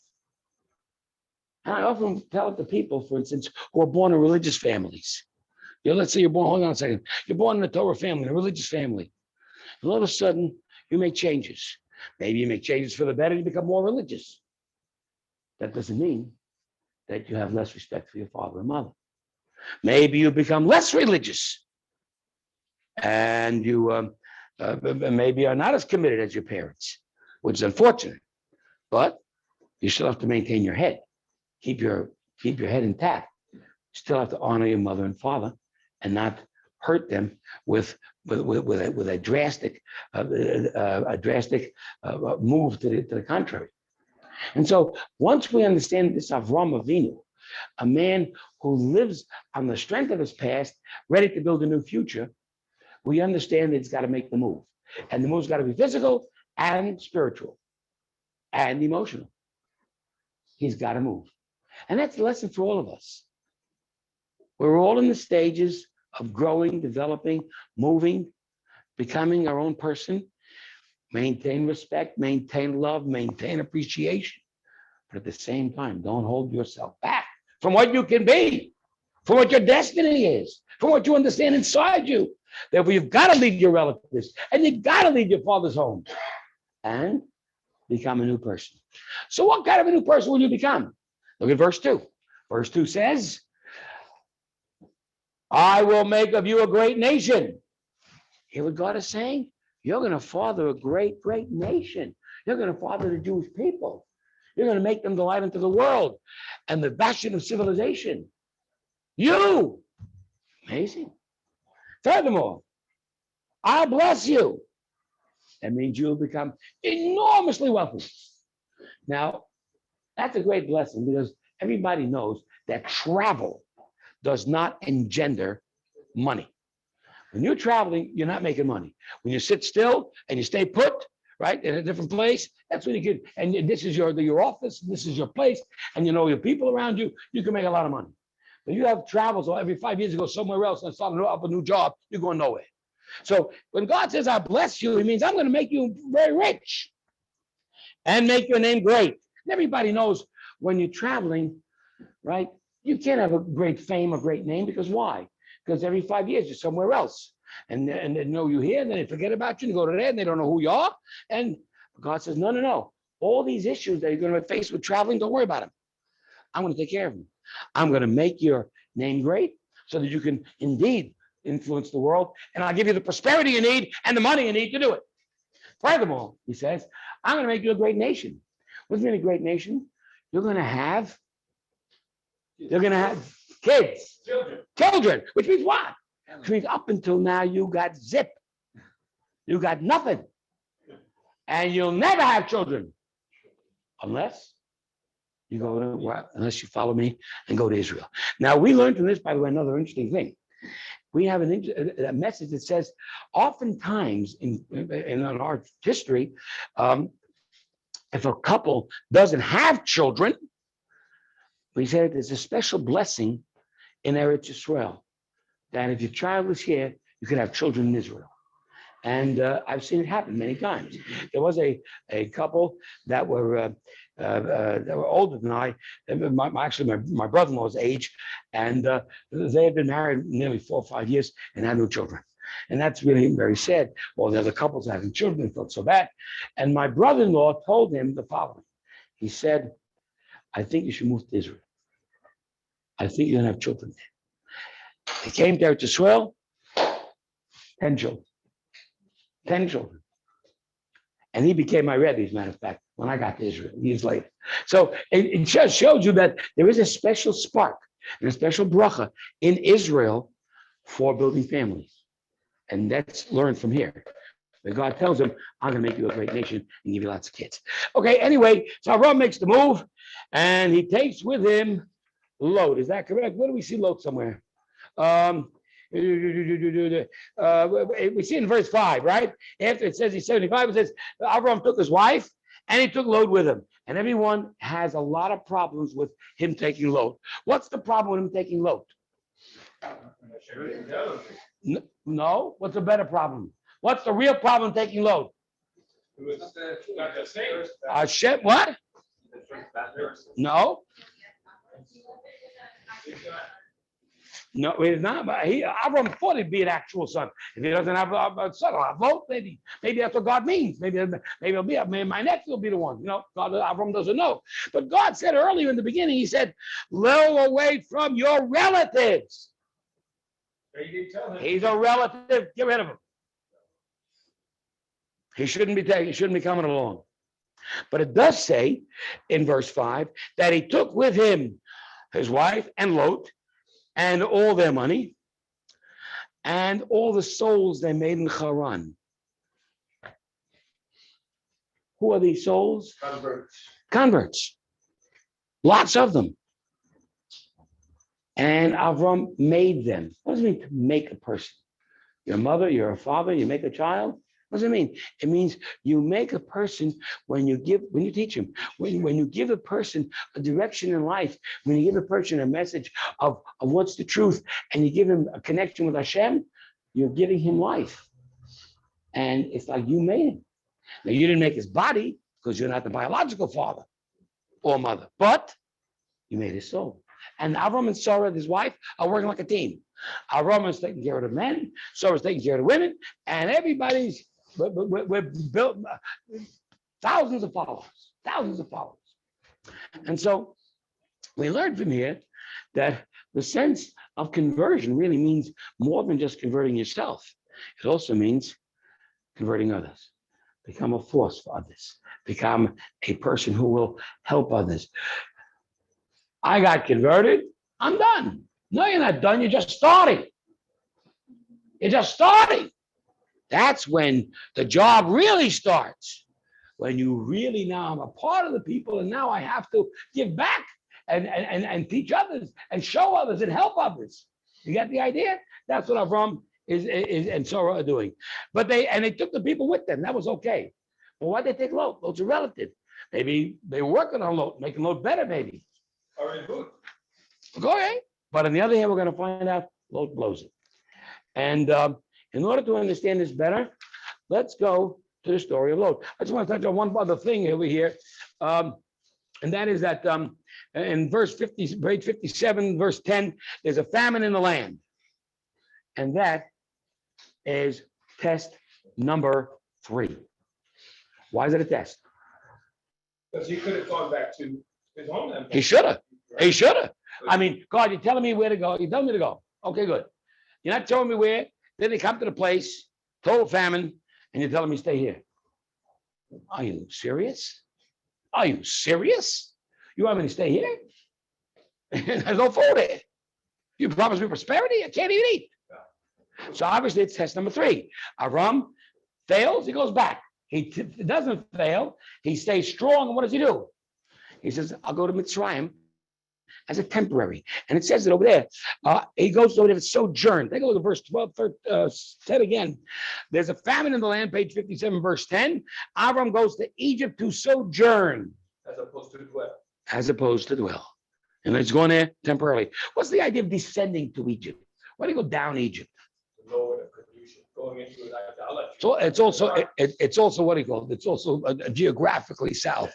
And I often tell it to people, for instance, who are born in religious families. Let's say you're born, hold on a second. You're born in a Torah family, a religious family. And all of a sudden, you make changes. Maybe you make changes for the better, you become more religious. That doesn't mean that you have less respect for your father and mother. Maybe you become less religious and you maybe are not as committed as your parents, which is unfortunate, but you still have to maintain your head, keep your head intact. You still have to honor your mother and father and not hurt them with a drastic move to the contrary. And so once we understand this Avram Avinu, a man who lives on the strength of his past, ready to build a new future, we understand that he's got to make the move. And the move's got to be physical and spiritual and emotional. He's got to move. And that's the lesson for all of us. We're all in the stages of growing, developing, moving, becoming our own person. Maintain respect, maintain love, maintain appreciation. But at the same time, don't hold yourself back from what you can be, from what your destiny is, from what you understand inside you. Therefore, you've got to leave your relatives and you've got to leave your father's home and become a new person. So what kind of a new person will you become? Look at verse 2. Verse 2 says, I will make of you a great nation. Hear what God is saying? You're going to father a great, great nation. You're going to father the Jewish people. You're going to make them the light into the world and the bastion of civilization. You. Amazing. Furthermore, I'll bless you. That means you'll become enormously wealthy. Now, that's a great blessing because everybody knows that travel does not engender money. When you're traveling, you're not making money. When you sit still and you stay put, right, in a different place, that's when you get, and this is your office, this is your place, and you know your people around you, you can make a lot of money. But you have travels, so every 5 years you go somewhere else and start up a new job, you're going nowhere. So when God says, I bless you, it means I'm going to make you very rich and make your name great. And everybody knows when you're traveling, right, you can't have a great fame, a great name, because why? Because every 5 years you're somewhere else. And they know you here, and then they forget about you, and go to there, and they don't know who you are. And God says, no. All these issues that you're going to face with traveling, don't worry about them. I'm going to take care of them. I'm going to make your name great so that you can indeed influence the world. And I'll give you the prosperity you need and the money you need to do it. Furthermore, he says, I'm going to make you a great nation. What's mean a great nation? You're going to have kids, children, which means what? Which means up until now you got zip. You got nothing. And you'll never have children unless you go to, unless you follow me and go to Israel. Now, we learned from this, by the way, another interesting thing. We have a message that says, oftentimes in our history, if a couple doesn't have children, But he said there's a special blessing in Eretz Yisroel, that if your child is here, you can have children in Israel. And I've seen it happen many times. There was a couple that were older than I. My brother-in-law's age, and they had been married nearly 4 or 5 years and had no children. And that's really very sad. All the other couples having children felt so bad. And my brother-in-law told him the following. He said, I think you should move to Israel. I think you're going to have children there. He came there to Israel, 10 children. 10 children. And he became my Rebbe, as a matter of fact, when I got to Israel years later. So it just shows you that there is a special spark and a special bracha in Israel for building families. And that's learned from here. But God tells him, I'm going to make you a great nation and give you lots of kids. Okay, anyway, so Avraham makes the move, and he takes with him Lot. Is that correct? Where do we see Lot somewhere? We see in verse 5, right? After it says he's 75, it says Avraham took his wife and he took Lot with him. And everyone has a lot of problems with him taking Lot. What's the problem with him taking Lot? No. What's a better problem? What's the real problem taking Lot? Hashem, what? No. No, it's not. But Avraham thought he'd be an actual son. If he doesn't have a son, I'll have Lot. Maybe that's what God means. Maybe my nephew will be the one. God, Avraham doesn't know. But God said earlier in the beginning, He said, "Go away from your relatives." He's a relative. Get rid of him. He shouldn't be taking. He shouldn't be coming along. But it does say in verse 5 that he took with him his wife and Lot, and all their money, and all the souls they made in Haran. Who are these souls? Converts. Lots of them. And Avram made them. What does it mean to make a person? You're a mother, you're a father, you make a child? What does it mean? It means you make a person when you teach him, when you give a person a direction in life, when you give a person a message of what's the truth, and you give him a connection with Hashem, you're giving him life. And it's like you made him. Now, you didn't make his body because you're not the biological father or mother, but you made his soul. And Avraham and Sarah, his wife, are working like a team. Avraham is taking care of the men, Sarah's taking care of the women, and everybody's we're built thousands of followers. And so we learned from here that the sense of conversion really means more than just converting yourself. It also means converting others, become a force for others, become a person who will help others. I got converted, I'm done. No, you're not done, you're just starting. That's when the job really starts. When you really, now I'm a part of the people, and now I have to give back and teach others and show others and help others. You get the idea? That's what Avraham is and Sarah are doing. But they took the people with them. That was okay. But why did they take Lot? Lot's a relative. Maybe they were working on Lot, making Lot better, maybe. Okay. But on the other hand, we're going to find out Lot blows it. And in order to understand this better, let's go to the story of Lot. I just want to touch on one other thing over here. And that is that in verse 50, page 57, verse 10, there's a famine in the land. And that is test number 3. Why is it a test? Because he could have gone back to his homeland. He should have. I mean, God, you're telling me where to go. You're telling me to go. Okay, good. You're not telling me where. Then they come to the place, total famine, and you're telling me stay here. Are you serious? You want me to stay here? There's no food here. You promised me prosperity? I can't even eat. So obviously it's test number 3. Avraham fails, he goes back. He doesn't fail. He stays strong. And what does he do? He says, I'll go to Mitzrayim as a temporary. And it says it over there. He goes over there to sojourn. Take a look at verse 12, 10 again. There's a famine in the land, page 57, verse 10. Avram goes to Egypt to sojourn. As opposed to dwell. And it's going there temporarily. What's the idea of descending to Egypt? Why do you go down Egypt? Lower the confusion, going into idolatry. So it's also what do you call it? It's also geographically south.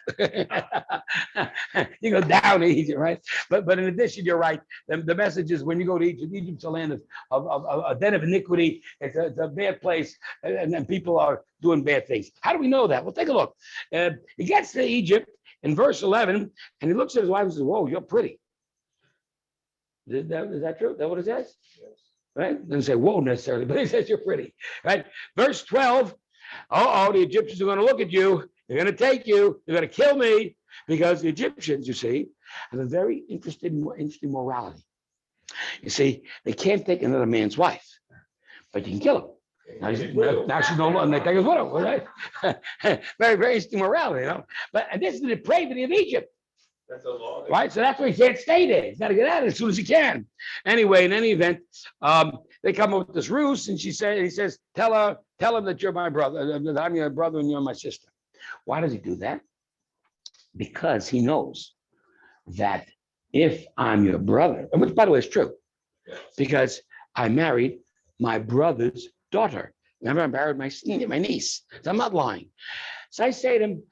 You go down Egypt, right? But in addition, you're right. The message is when you go to Egypt, Egypt's a land of a den of iniquity. It's a bad place, and people are doing bad things. How do we know that? Well, take a look. He gets to Egypt in verse 11, and he looks at his wife and says, "Whoa, you're pretty." Is that true? Is that what it says? Yes. Right? Doesn't say whoa necessarily, but it says you're pretty. Right? Verse 12. The Egyptians are going to look at you. They're going to take you. They're going to kill me because the Egyptians, you see, have a very interesting morality. You see, they can't take another man's wife, but you can kill him. Now she's no longer. They take his widow. Right? Very, very interesting morality, But and this is the depravity of Egypt. That's a law. Right, so that's why he can't stay there. He's got to get out as soon as he can. Anyway, in any event, they come up with this ruse, and he says, tell him that you're my brother, that I'm your brother and you're my sister. Why does he do that? Because he knows that if I'm your brother, which by the way is true, because I married my brother's daughter. Remember, I married my niece. So I'm not lying. So I say to him.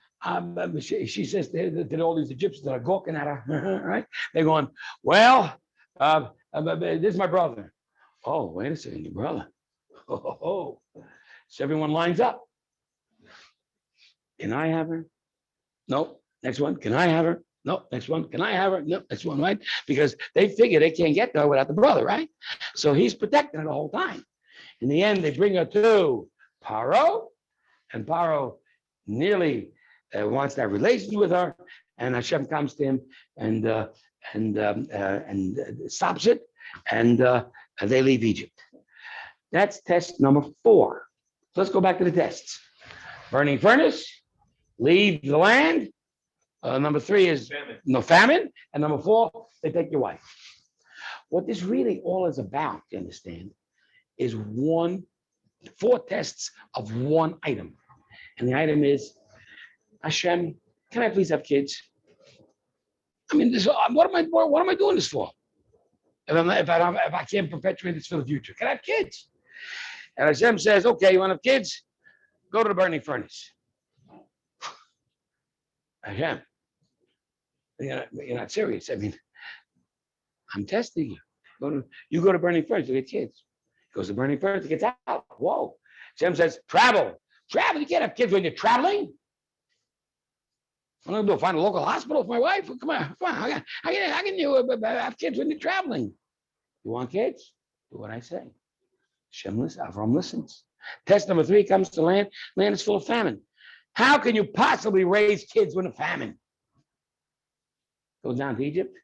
She says that all these Egyptians that are gawking at her, right? They're going, well, this is my brother. Oh, wait a second, your brother. Oh. So everyone lines up. Can I have her? No. Next one. Can I have her? No. Next one. Can I have her? No. Next one, right? Because they figure they can't get there without the brother, right? So he's protecting her the whole time. In the end, they bring her to Paro, and Paro nearly wants to have relations with her, and Hashem comes to him and stops it, and they leave Egypt. That's test number 4. So let's go back to the tests. Burning furnace, leave the land. Number 3 is famine, and number 4, they take your wife. What this really all is about, you understand, is 4 tests of one item, and the item is, Hashem, can I please have kids? I mean, what am I doing this for? If I can't perpetuate this for the future, can I have kids? And Hashem says, okay, you want to have kids? Go to the burning furnace. Hashem, you're not serious. I mean, I'm testing you. You go to burning furnace, you get kids. He goes to burning furnace, he gets out. Whoa. Hashem says, travel. You can't have kids when you're traveling. I'm going to go find a local hospital for my wife. Come on. How can you have kids when you're traveling? You want kids? Do what I say. Avraham listens. Test number 3 comes to land. Land is full of famine. How can you possibly raise kids when a famine? Goes down to Egypt.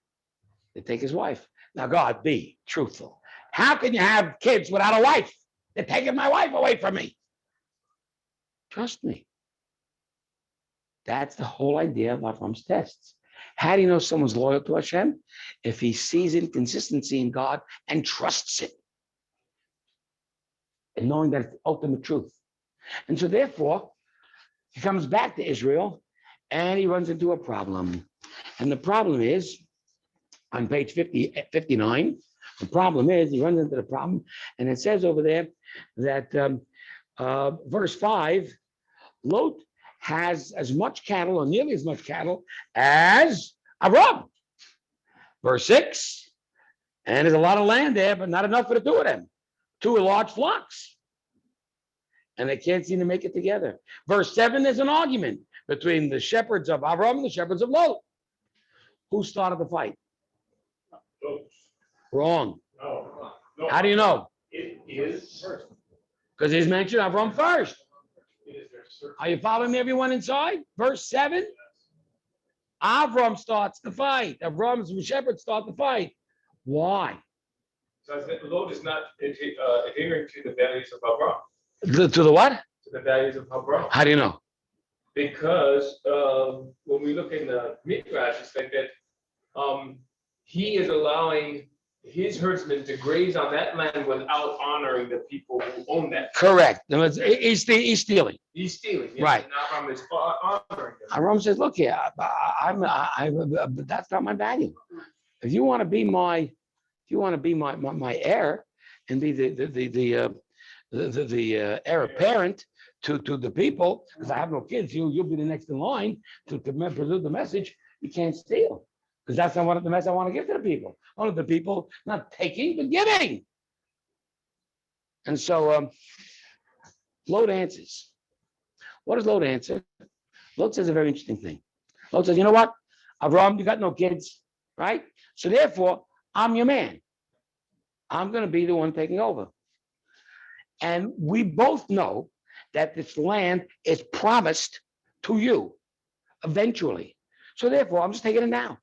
They take his wife. Now, God, be truthful. How can you have kids without a wife? They're taking my wife away from me. Trust me. That's the whole idea of Avraham's tests. How do you know someone's loyal to Hashem? If he sees inconsistency in God and trusts it. And knowing that it's the ultimate truth. And so therefore, he comes back to Israel and he runs into a problem. And the problem is, on page 59, the problem is, he runs into the problem, and it says over there that verse 5, Lot has as much cattle, or nearly as much cattle, as Avraham. Verse 6, and there's a lot of land there, but not enough for the 2 of them. 2 large flocks. And they can't seem to make it together. Verse 7, there's an argument between the shepherds of Avraham and the shepherds of Lot. Who started the fight? Wrong. No. How do you know? It is first. Because he's mentioned Avraham first. It is their search. Are you following me, everyone inside? Verse 7. Avraham starts the fight. Avraham's shepherds start the fight. Why? So Lot is not adhering to the values of Avraham. To the what? To the values of Avraham. How do you know? Because when we look in the Midrash, it's like that he is allowing his herdsmen to graze on that land without honoring the people who own that. Correct. He's stealing. He's stealing. Yes, Right. And Avraham is honoring them. Avraham says, look here, that's not my value. if you want to be my heir and be the heir apparent to the people, because I have no kids, you'll be the next in line to preserve the message. You can't steal, because that's not what the message I want to give to the people. I want the people not taking but giving. And so Lot answers. What does Lot answer? Lot says a very interesting thing. Lot says, you know what, Avraham, you got no kids, right? So therefore, I'm your man. I'm going to be the one taking over. And we both know that this land is promised to you eventually. So therefore, I'm just taking it now.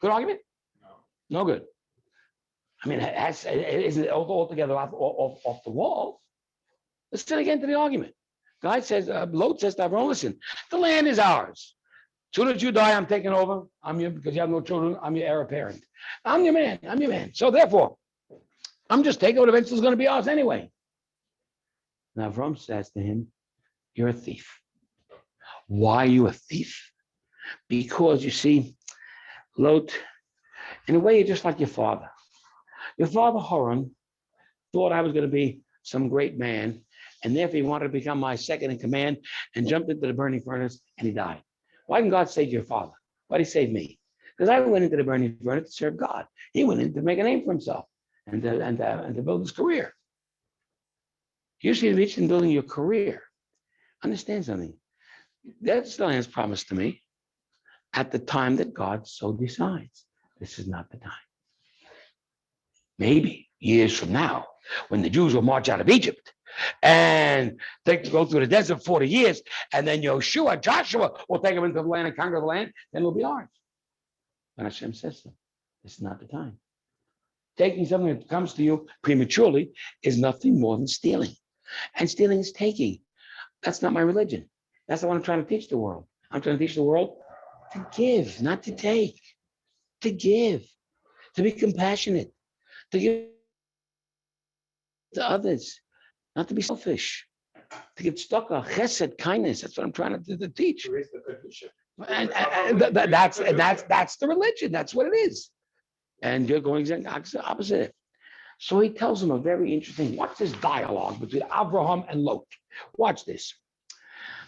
Good argument? No good. I mean, isn't it altogether off the wall? Listen again to the argument. Guy says, Lot says to Avraham, listen, the land is ours. As soon as you die, I'm taking over. I'm your, because you have no children, I'm your heir apparent. I'm your man. I'm your man. So therefore, I'm just taking what eventually is going to be ours anyway. Now Avraham says to him, you're a thief. Why are you a thief? Because you see, Lot, in a way, you're just like your father. Your father, Haran, thought I was going to be some great man, and therefore he wanted to become my second in command and jumped into the burning furnace, and he died. Why didn't God save your father? Why did he save me? Because I went into the burning furnace to serve God. He went in to make a name for himself and to build his career. You should be interested in building your career. Understand something. That's the land's promised to me at the time that God so decides. This is not the time. Maybe years from now, when the Jews will march out of Egypt and go through the desert 40 years, and then Joshua will take them into the land and conquer the land, then it'll be ours. But Hashem says so. This is not the time. Taking something that comes to you prematurely is nothing more than stealing. And stealing is taking. That's not my religion. That's what I'm trying to teach the world. I'm trying to teach the world to give, not to take. To give, to be compassionate, to give to others, not to be selfish, to give tzedakah, chesed, kindness. That's what I'm trying to teach. And that's the religion. That's what it is. And you're going exactly opposite. So he tells him a very interesting. Watch this dialogue between Avraham and Lot. Watch this.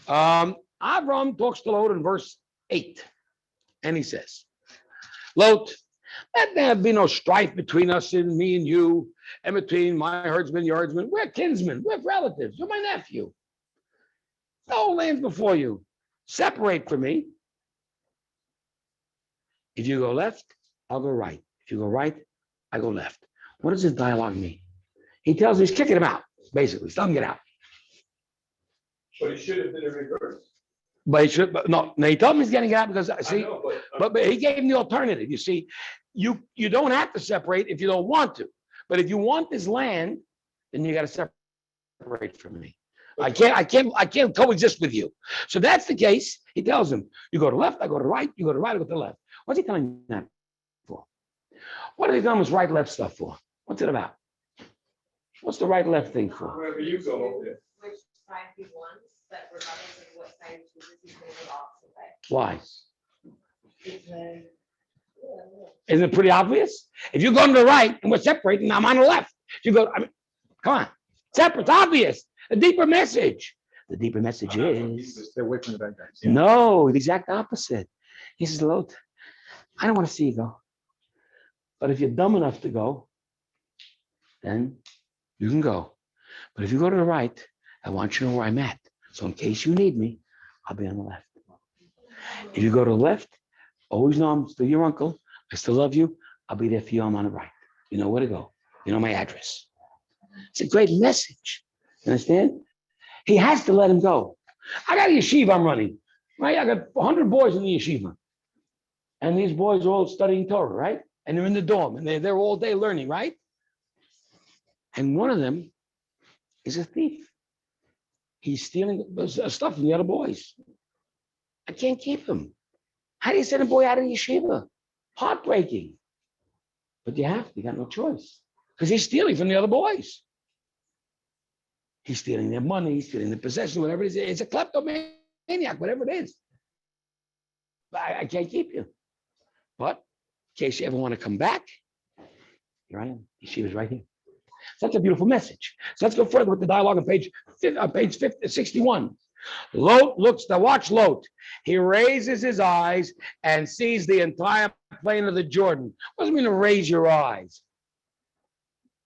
Avraham talks to Lot in verse 8, and he says, Lot, let there be no strife between us and me and you, and between my herdsmen and your herdsmen. We're kinsmen, we're relatives, you're my nephew. No lands before you. Separate from me. If you go left, I'll go right. If you go right, I go left. What does this dialogue mean? He tells me he's kicking him out, basically. Let him get out. But he should have been in reverse. But he should, but no, he told him he's getting out because see, but he gave him the alternative. You see, you don't have to separate if you don't want to. But if you want this land, then you got to separate from me. I can't coexist with you. So that's the case. He tells him, you go to left, I go to right, you go to right, I go to left. What's he telling him that for? What are they telling us right, left stuff for? What's it about? What's the right, left thing for? Wherever you go over there. Which side he wants, but regardless of what side he chooses, he's going to go opposite way. Why? Because, Isn't it pretty obvious? If you go to the right and we're separating, I'm on the left. If you go, I mean, come on. Separate, it's obvious. A deeper message. The deeper message is Stay away from the bad guys. no, the exact opposite. He says, Lot, I don't want to see you go. But if you're dumb enough to go, then you can go. But if you go to the right, I want you to know where I'm at. So in case you need me, I'll be on the left. If you go to the left, always know I'm still your uncle. I still love you. I'll be there for you. I'm on the right. You know where to go. You know my address. It's a great message. You understand? He has to let him go. I got a yeshiva I'm running, right? I got 100 boys in the yeshiva. And these boys are all studying Torah, right? And they're in the dorm, and they're all day learning, right? And one of them is a thief. He's stealing stuff from the other boys. I can't keep him. How do you send a boy out of the yeshiva? Heartbreaking. But you have to. You got no choice. Because he's stealing from the other boys. He's stealing their money. He's stealing their possession, whatever it is. It's a kleptomaniac, whatever it is. But I can't keep you. But in case you ever want to come back, here I am. She was right here. Such a beautiful message. So let's go further with the dialogue on page 61. Lot looks to watch Lot. He raises his eyes and sees the entire plain of the Jordan. What does it mean to raise your eyes?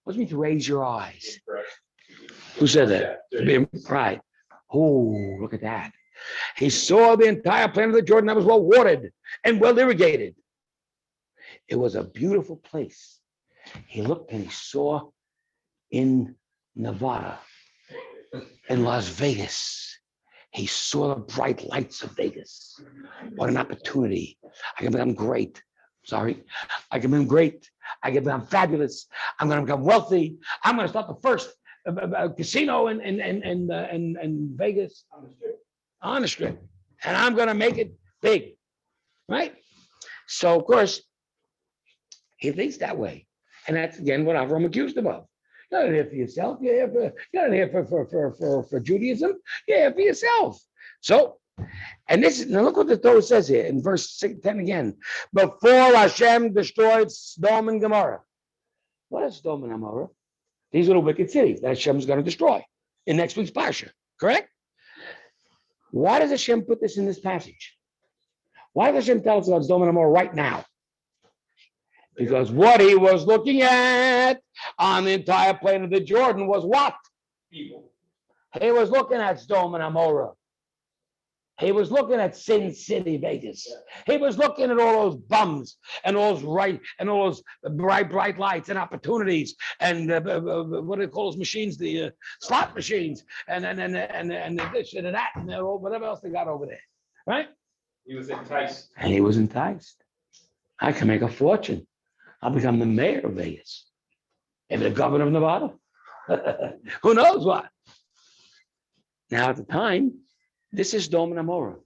What does it mean to raise your eyes? Who said that? Right. Oh, look at that. He saw the entire plain of the Jordan that was well watered and well irrigated. It was a beautiful place. He looked and he saw in Nevada, in Las Vegas, he saw the bright lights of Vegas. What an opportunity. I can become great. Sorry. I can become great. I can become fabulous. I'm going to become wealthy. I'm going to start the first casino in Vegas. On the strip. And I'm going to make it big. Right? So, of course, he thinks that way. And that's, again, what Avraham accused him of. You're not here for yourself. You're not here for Judaism. You're here for yourself. So, and this, now look what the Torah says here in verse 10 again. Before Hashem destroyed Sdom and Gomorrah. What is Sdom and Gomorrah? These are the wicked cities that Hashem is going to destroy in next week's Parsha. Correct? Why does Hashem put this in this passage? Why does Hashem tell us about Sdom and Gomorrah right now? Because what he was looking at on the entire plain of the Jordan was what? Evil. He was looking at Sdom and Gomorrah. He was looking at Sin City, Vegas. He was looking at all those bums and all those bright lights and opportunities and what do they call those machines? The slot machines and this and that and whatever else they got over there, right? He was enticed. And he was enticed. I can make a fortune. I'll become the mayor of Vegas, maybe the governor of Nevada. Who knows what? Now, at the time, this is Sdom and Gomorrah.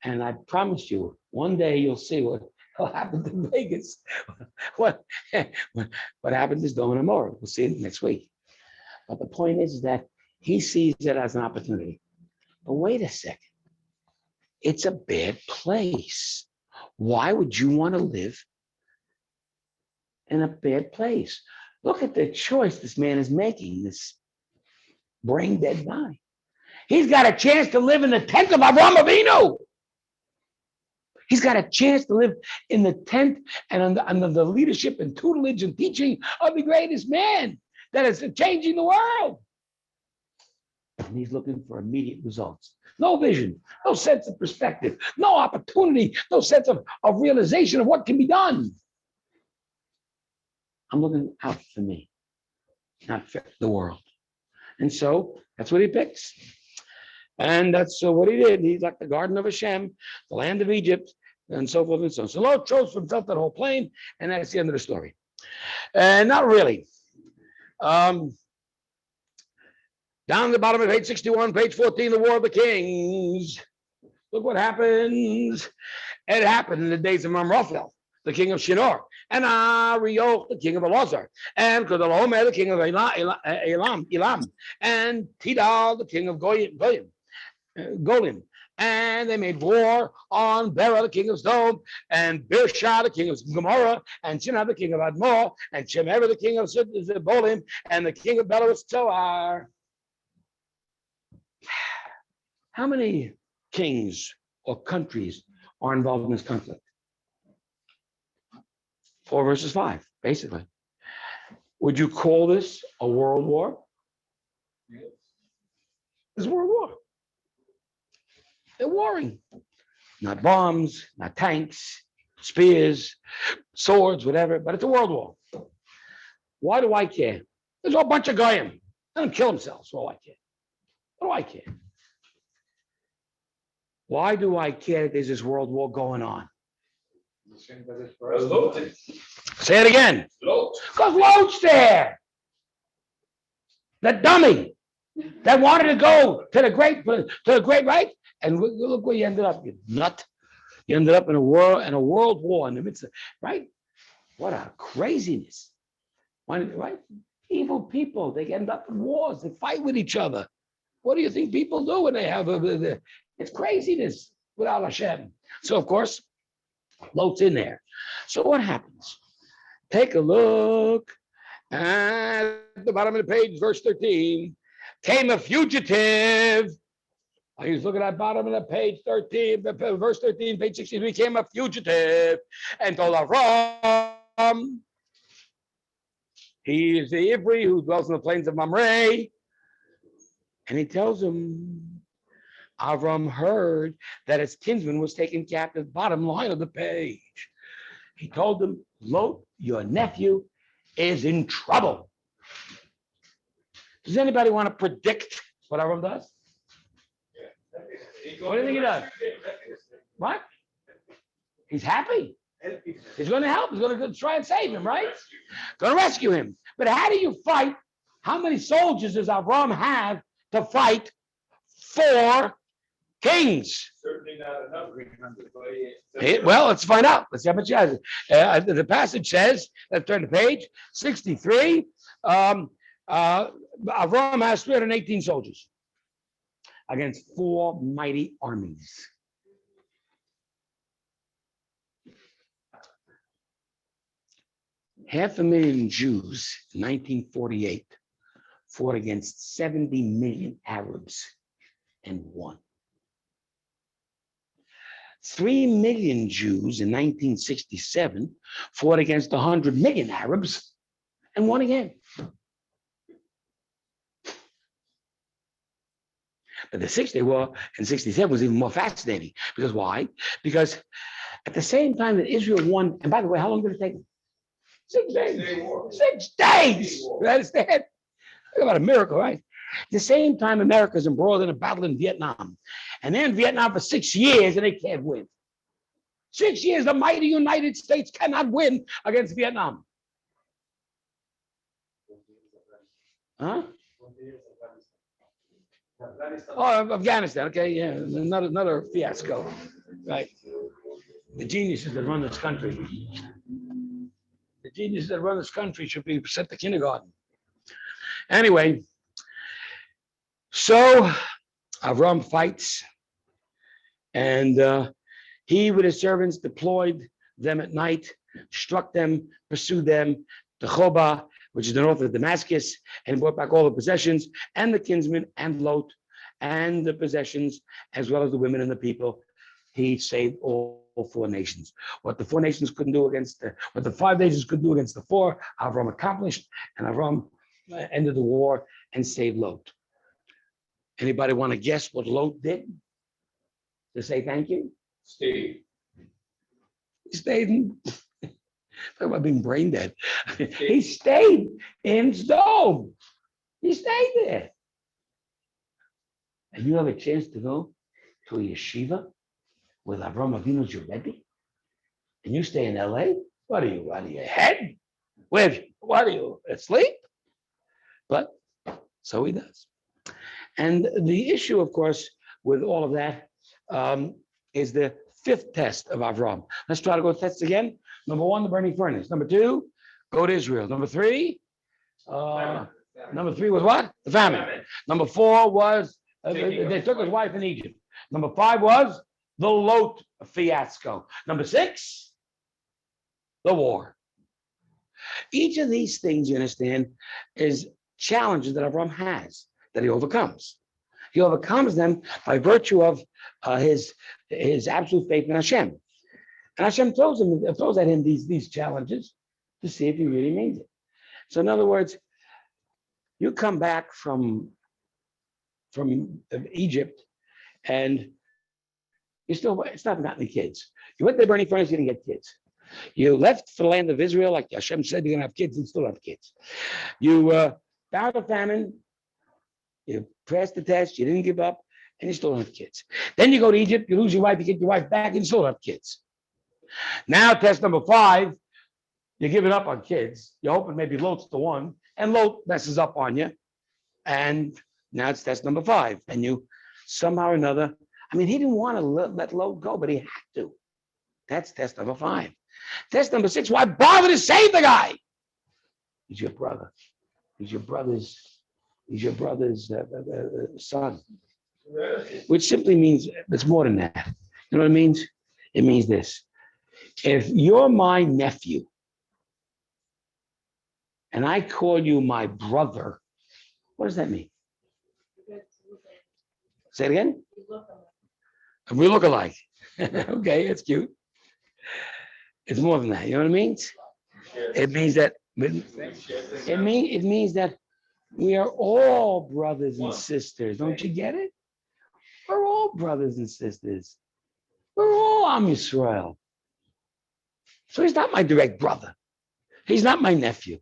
And I promise you, one day you'll see what happened to Vegas. what happened to Sdom and Gomorrah. We'll see it next week. But the point is that he sees it as an opportunity. But wait a second. It's a bad place. Why would you want to live in a bad place? Look at the choice this man is making, this brain dead guy. He's got a chance to live in the tent of Avraham Avinu. He's got a chance to live in the tent and under the leadership and tutelage and teaching of the greatest man that is changing the world. And he's looking for immediate results. No vision, no sense of perspective, no opportunity, no sense of realization of what can be done. I'm looking out for me, not for the world. And so that's what he picks. And that's what he did. He's like the garden of Hashem, the land of Egypt, and so forth and so on. So Lot chose for himself that whole plain, and that's the end of the story. And not really. Down at the bottom of page 61, page 14, the War of the Kings. Look what happens. It happened in the days of Amraphel, the king of Shinar, and Arioch, the king of Elazar, and Kedorlaomer, the king of Elam, and Tidal, the king of Golim. And they made war on Bera, the king of Sdom, and Birsha, the king of Gomorrah, and Shinar, the king of Admor, and Shemer, the king of Zebolim, and the king of Belarus Toar. How many kings or countries are involved in this conflict? 4 versus 5, basically. Would you call this a world war? Yes. It's a world war. They're warring. Not bombs, not tanks, spears, swords, whatever, but it's a world war. Why do I care? There's a bunch of goyim. Let them kill themselves for all I care. What do I care? Why do I care that there's this world war going on? Say it again. Because Lot's there. The dummy that wanted to go to the great right. And look where you ended up, you nut. You ended up in a world war in the midst of, right? What a craziness. Right? Evil people, they end up in wars, they fight with each other. What do you think people do when they have it's craziness without Hashem? So of course, Lot's in there. So what happens? Take a look at the bottom of the page, verse 13. Came a fugitive. I was looking at the bottom of the page 13, verse 13, page 16. Became a fugitive and told Avram, he is the Ivri who dwells in the plains of Mamre. And he tells him, Avram heard that his kinsman was taken captive, bottom line of the page. He told him, Lot, your nephew, is in trouble. Does anybody want to predict what Avram does? What do you think he does? What? He's happy. He's going to help. He's going to try and save him, right? Going to rescue him. But how do you fight? How many soldiers does Avram have to fight 4 kings? Certainly not enough. Well, let's find out. Let's see how much he has. The passage says, let's turn the page, 63. Avram has 318 soldiers against 4 mighty armies. Half a million Jews in 1948 fought against 70 million Arabs and won. 3 million Jews in 1967 fought against 100 million Arabs and won again. But the 6-day war in 67 was even more fascinating. Because why? Because at the same time that Israel won, and by the way, how long did it take? 6 days. 6 days. You understand? Talk about a miracle, right? At the same time, America's embroiled in a battle in Vietnam. And they're in Vietnam for 6 years and they can't win. 6 years, the mighty United States cannot win against Vietnam. Huh? Oh, Afghanistan. Okay, yeah, another fiasco, right? The geniuses that run this country. The geniuses that run this country should be sent to kindergarten. Anyway, so Avram fights, and he with his servants deployed them at night, struck them, pursued them to Choba, which is the north of Damascus, and brought back all the possessions and the kinsmen and Lot and the possessions, as well as the women and the people. He saved all 4 nations. What the 4 nations couldn't do against what the 5 nations could do against the 4, Avram accomplished, and Avram ended the war and saved Lot. Anybody want to guess what Lot did to say thank you? Steve. He stayed in, talk about being brain dead. He stayed in Sdom. He stayed there. And you have a chance to go to a yeshiva with Avram Avinu's your Rebbe, and you stay in LA? What are you, out of your head? What are you, asleep? But so he does. And the issue, of course, with all of that is the 5th test of Avraham. Let's try to go tests again. Number 1, the burning furnace. Number 2, go to Israel. Number 3, was what? The famine. Number 4 was they took his wife in Egypt. Number 5 was the Lot fiasco. Number 6, the war. Each of these things, you understand, is challenges that Avraham has that he overcomes. He overcomes them by virtue of his absolute faith in Hashem. And Hashem throws at him these challenges to see if he really means it. So in other words, you come back from Egypt and it's not got any kids. You went to the burning furnace, you didn't get kids. You left for the land of Israel, like Hashem said, you're gonna have kids and still have kids. You battled the famine, you passed the test, you didn't give up, and you still have kids. Then you go to Egypt, you lose your wife, you get your wife back, and you still have kids. Now, test number 5, you're giving up on kids. You're hoping maybe Lot's the one, and Lot messes up on you. And now it's test number 5. And you somehow or another, I mean, he didn't want to let Lot go, but he had to. That's test number 5. Test number 6, why bother to save the guy? He's your brother. He's your brother's son. Which simply means it's more than that. You know what it means? It means this. If you're my nephew and I call you my brother, what does that mean? Say it again. We look alike. Okay, it's cute. It's more than that. You know what it means? It means that it means that we are all brothers and sisters. Don't you get it? We're all brothers and sisters. We're all Am Yisrael. So he's not my direct brother. He's not my nephew.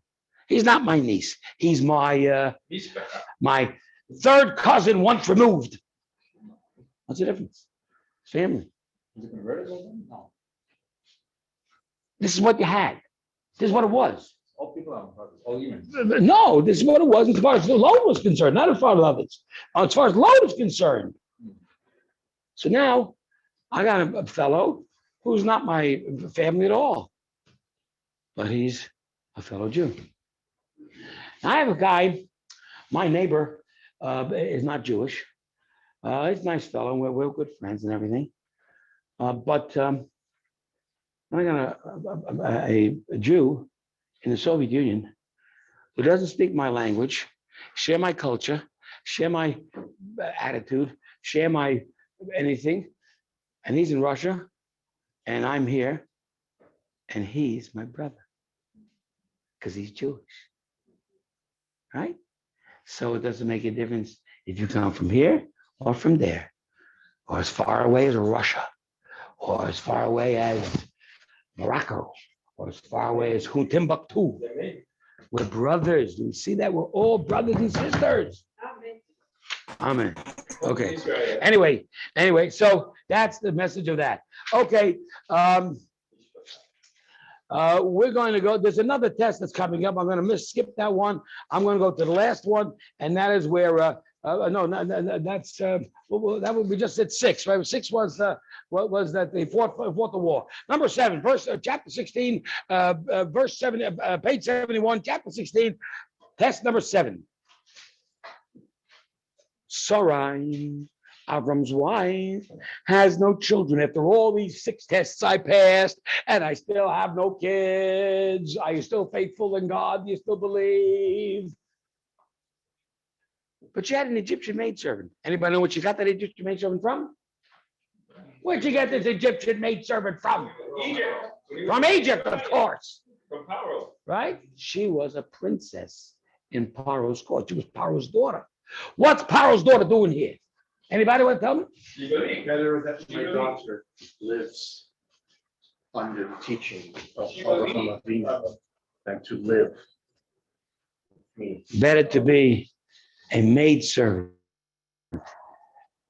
He's not my niece. He's my third cousin once removed. What's the difference? Family. This is what you had. This is what it was. All people are brothers, all humans. No, this is what it was as far as the load was concerned, not as far as others. As far as load is concerned. So now I got a fellow who's not my family at all, but he's a fellow Jew. I have a guy, my neighbor is not Jewish. He's a nice fellow. We're good friends and everything. But I got a Jew in the Soviet Union who doesn't speak my language, share my culture, share my attitude, share my anything. And he's in Russia, and I'm here, and he's my brother because he's Jewish, right? So it doesn't make a difference if you come from here or from there, or as far away as Russia, or as far away as Morocco, or as far away as Timbuktu. We're brothers. Do you see that? We're all brothers and sisters. Amen. Okay. Anyway, so that's the message of that. Okay. We're going to go. There's another test that's coming up. I'm going to skip that one. I'm going to go to the last one, and that is where that's that would be just at 6, right? 6 was was that they fought the war. Number 7, chapter 16, verse 7, page 71, chapter 16, test number 7. Sarai, Avram's wife, has no children. After all these 6 tests I passed, and I still have no kids. Are you still faithful in God? Do you still believe? But she had an Egyptian maidservant. Anybody know what you got that Egyptian maidservant from? Where'd you get this Egyptian maidservant from? Egypt. From Egypt, of course. From Paro. Right? She was a princess in Paro's court. She was Paro's daughter. What's Paro's daughter doing here? Anybody want to tell me? You believe? Better that my daughter lives under the teaching of Avraham and Lot than to live with me. Better to be a maidservant,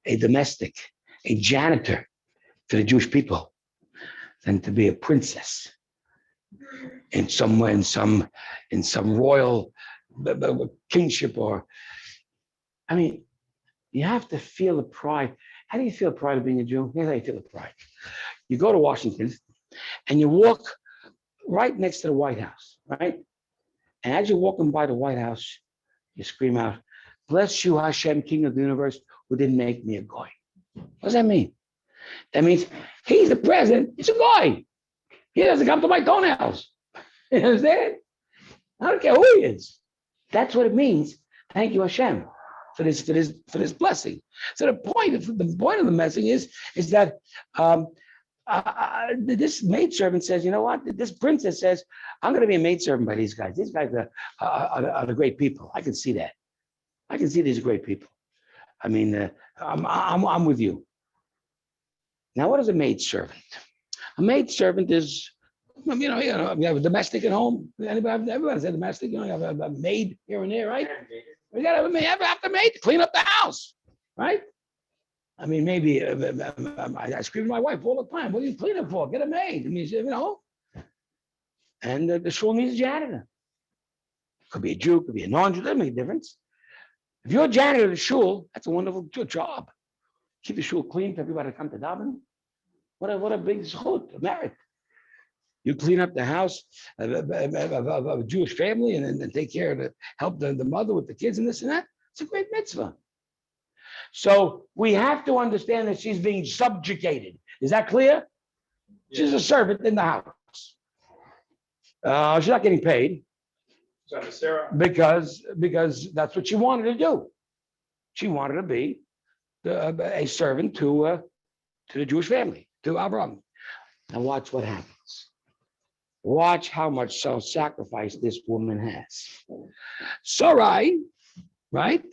a domestic, a janitor to the Jewish people than to be a princess in some royal kingship. Or, I mean, you have to feel the pride. How do you feel the pride of being a Jew? Here's how you feel the pride. You go to Washington and you walk right next to the White House, right? And as you're walking by the White House, you scream out, "Bless you, Hashem, King of the universe, who didn't make me a goy." What does that mean? That means he's the president. He's a goy. He doesn't come to my toenails. You understand? I don't care who he is. That's what it means. Thank you, Hashem, for this blessing. So the point of the message is that this maidservant says, you know what? This princess says, I'm going to be a maidservant by these guys. These guys are the great people. I can see that. I can see these great people. I mean, I'm with you. Now, what is a maidservant? A maidservant is, you have a domestic at home. Everybody said domestic. You have a maid here and there, right? We got to have a maid to clean up the house, right? I mean, maybe I scream to my wife all the time. What are you cleaning for? Get a maid. I mean, And the shul needs a janitor. Could be a Jew, could be a non-Jew. Doesn't make a difference. If you're a janitor at the shul, that's a wonderful job. Keep the shul clean for everybody to come to daven. What a big zchut, a merit. You clean up the house of a Jewish family and then take care of help the mother with the kids and this and that. It's a great mitzvah. So we have to understand that she's being subjugated. Is that clear? She's a servant in the house. She's not getting paid Sarah. because that's what she wanted to do. She wanted to be a servant to the Jewish family, to Avraham. Now watch what happens. Watch how much self-sacrifice this woman has. Sarai, right?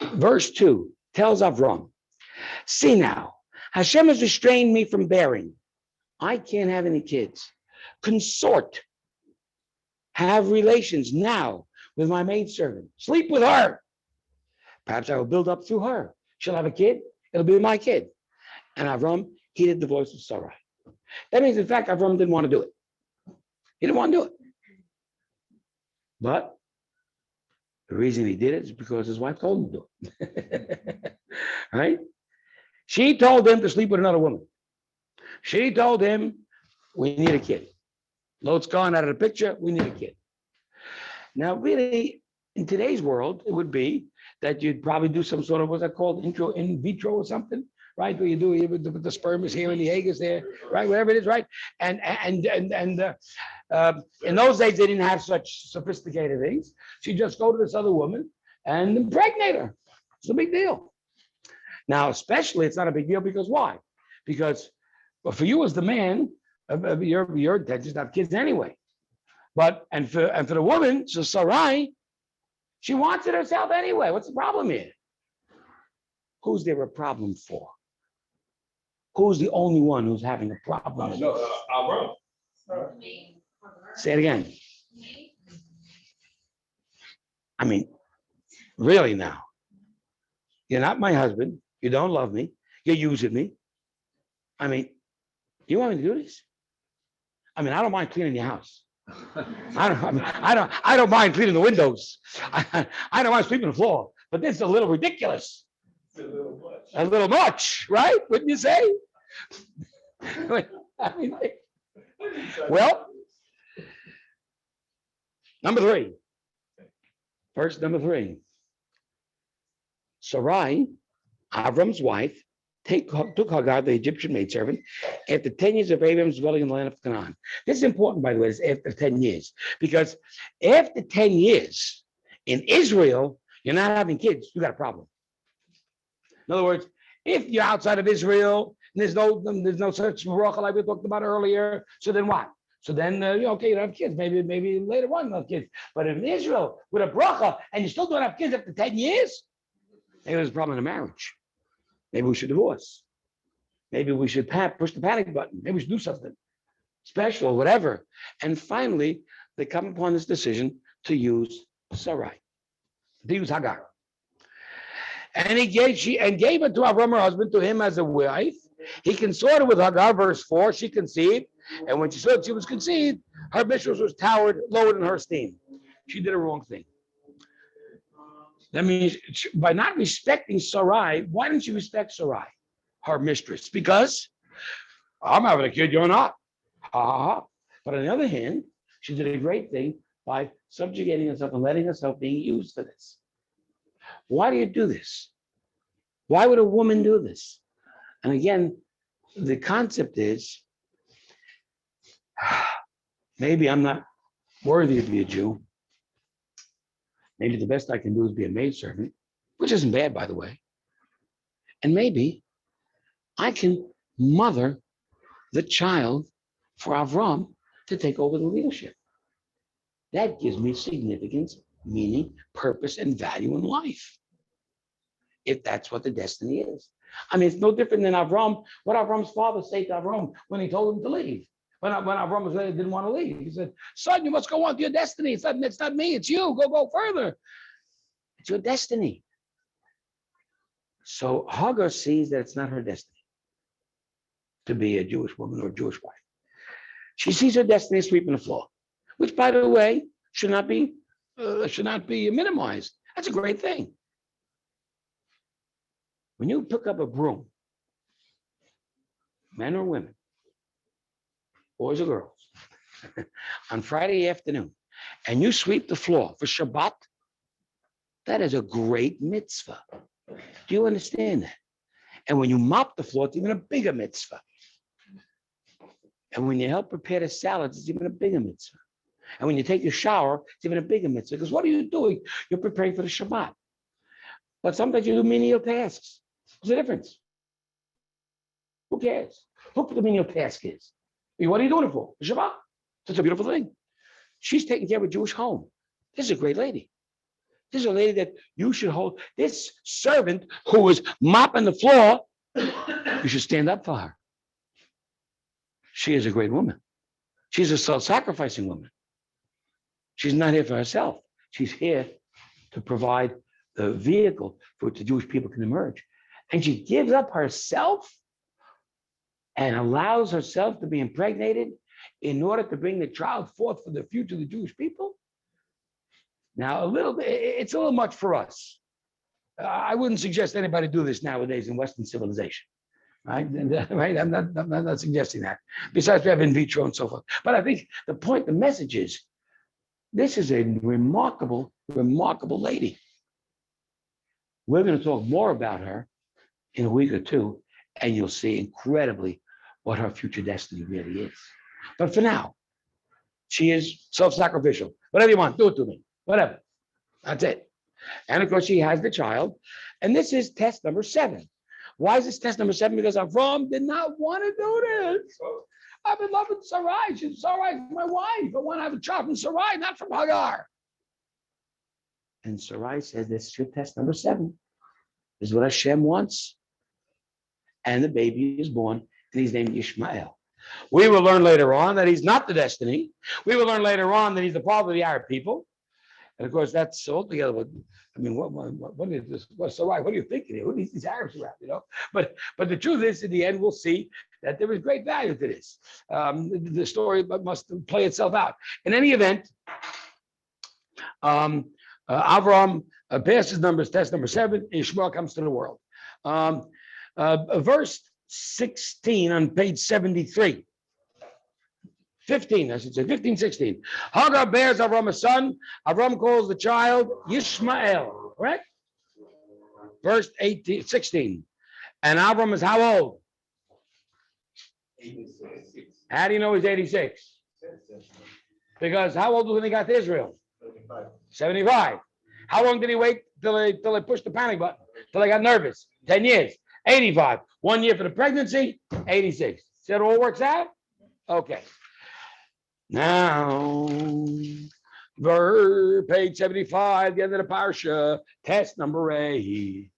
Verse 2 tells Avraham, see now, Hashem has restrained me from bearing. I can't have any kids. Consort, have relations now with my maidservant. Sleep with her. Perhaps I will build up through her. She'll have a kid. It'll be my kid. And Avraham heeded the voice of Sarai. That means, in fact, Avraham didn't want to do it. He didn't want to do it. But the reason he did it is because his wife told him to do it. Right? She told him to sleep with another woman. She told him, we need a kid. Lot's gone out of the picture. We need a kid. Now, really, in today's world, it would be that you'd probably do some sort of, what's that called, in vitro or something, right? Where you do with the sperm is here and the egg is there, right? Whatever it is, right? And in those days, they didn't have such sophisticated things. So you just go to this other woman and impregnate her. It's a big deal. Now, especially, it's not a big deal because why? Because for you as the man, your intention to have kids anyway. But and for the woman, so Sarai, she wants it herself anyway. What's the problem here? Who's there a problem for? Who's the only one who's having a problem? Avraham. Say it again. I mean, really now. You're not my husband. You don't love me. You're using me. I mean, you want me to do this? I mean, I don't mind cleaning your house. I don't mind cleaning the windows. I don't mind sweeping the floor. But this is a little ridiculous. A little much, right? Wouldn't you say? I mean, well, number 3. Verse number 3. Sarai, Avram's wife, took Hagar, the Egyptian maidservant, after 10 years of Abraham's dwelling in the land of Canaan. This is important, by the way, it's after 10 years, because after 10 years in Israel, you're not having kids, you got a problem. In other words, if you're outside of Israel, there's no such bracha like we talked about earlier, so then what? So then, okay, you don't have kids, maybe later on you'll have kids. But in Israel, with a bracha, and you still don't have kids after 10 years, maybe there's a problem in the marriage. Maybe we should divorce. Maybe we should push the panic button. Maybe we should do something special, whatever. And finally, they come upon this decision to use Sarai, to use Hagar. And he gave it to Avraham, her husband, to him as a wife. He consorted with Hagar, verse 4. She conceived, and when she saw that she was conceived, her mistress was lowered in her esteem. She did a wrong thing. That means by not respecting Sarai, why didn't she respect Sarai, her mistress? Because I'm having a kid, you're not. Ha ha ha. But on the other hand, she did a great thing by subjugating herself and letting herself being used for this. Why do you do this? Why would a woman do this? And again, the concept is, maybe I'm not worthy to be a Jew. Maybe the best I can do is be a maidservant, which isn't bad, by the way. And maybe I can mother the child for Avram to take over the leadership. That gives me significance, meaning, purpose, and value in life. If that's what the destiny is. I mean, it's no different than Avram. What Avram's father said to Avram when he told him to leave. When Avram didn't want to leave, he said, son, you must go on to your destiny. It's not me, it's you. Go further. It's your destiny. So Hagar sees that it's not her destiny to be a Jewish woman or a Jewish wife. She sees her destiny as sweeping the floor, which, by the way, should not be minimized. That's a great thing. When you pick up a broom, men or women, boys or girls, on Friday afternoon, and you sweep the floor for Shabbat, that is a great mitzvah. Do you understand that? And when you mop the floor, it's even a bigger mitzvah. And when you help prepare the salads, it's even a bigger mitzvah. And when you take your shower, it's even a bigger mitzvah. Because what are you doing? You're preparing for the Shabbat. But sometimes you do menial tasks. What's the difference? Who cares? Look what the menial task is. What are you doing it for? The Shabbat. It's a beautiful thing. She's taking care of a Jewish home. This is a great lady. This is a lady that you should hold. This servant who is mopping the floor, you should stand up for her. She is a great woman. She's a self-sacrificing woman. She's not here for herself. She's here to provide the vehicle for which the Jewish people can emerge. And she gives up herself and allows herself to be impregnated in order to bring the child forth for the future of the Jewish people. Now, it's a little much for us. I wouldn't suggest anybody do this nowadays in Western civilization, right? Right? I'm not suggesting that. Besides, we have in vitro and so forth. But I think the message is, this is a remarkable, remarkable lady. We're going to talk more about her in a week or two, and you'll see incredibly what her future destiny really is. But for now, she is self-sacrificial. Whatever you want, do it to me. Whatever. That's it. And of course, she has the child. And this is test number 7. Why is this test number 7? Because Avraham did not want to do this. I've been loving Sarai. Sarai is my wife. I want to have a child from Sarai, not from Hagar. And Sarai said, this is your test number 7. This is what Hashem wants. And the baby is born, and he's named Ishmael. We will learn later on that he's not the destiny. We will learn later on that he's the father of the Arab people. And of course, that's altogether what, I mean, what is this? What's Sarai? What are you thinking here? Who are these Arabs around, you know? But the truth is, in the end, we'll see that there is great value to this. The story must play itself out. In any event, Avraham passes test number 7. Ishmael comes to the world. Verse 16 on page 73. 15, I should say, 15, 16. Hagar bears Avram a son. Avram calls the child Yishmael, correct? Verse 16. And Avram is how old? 86. How do you know he's 86? Because how old was when he got to Israel? 75. How long did he wait till they pushed the panic button? Till they got nervous? 10 years. 85. 1 year for the pregnancy, 86. See how it all works out? Okay. Now, page 75, the end of the Parsha, test number 8.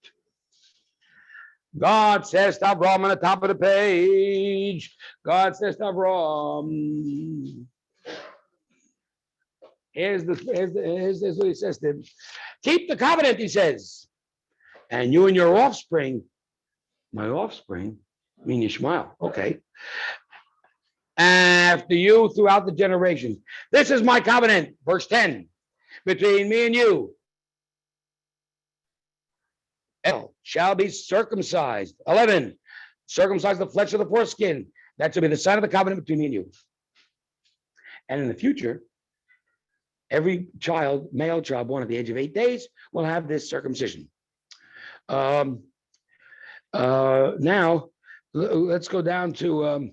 God says to Avraham on the top of the page. God says to Avraham. Here's what he says to him. Keep the covenant, he says. And you and your offspring, my offspring, mean Ishmael. Okay. After you throughout the generations. This is my covenant, verse 10, between me and you. Shall be circumcised. 11, circumcise the flesh of the foreskin. That shall be the sign of the covenant between me and you. And in the future, every child, male child born at the age of 8 days, will have this circumcision. Now, let's go down to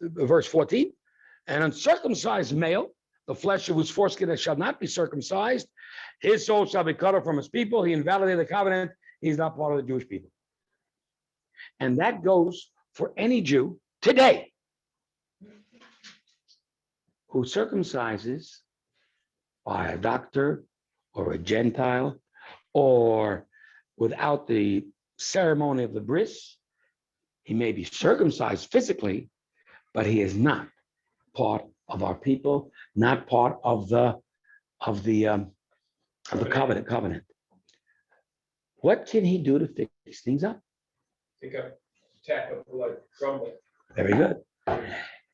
verse 14. An uncircumcised male, the flesh of whose foreskin shall not be circumcised, his soul shall be cut off from his people. He invalidated the covenant. He's not part of the Jewish people. And that goes for any Jew today who circumcises by a doctor or a Gentile or without the ceremony of the bris. He may be circumcised physically, but he is not part of our people, not part of the covenant. What can he do to fix things up? Take a tap of blood, crumbling. Very good.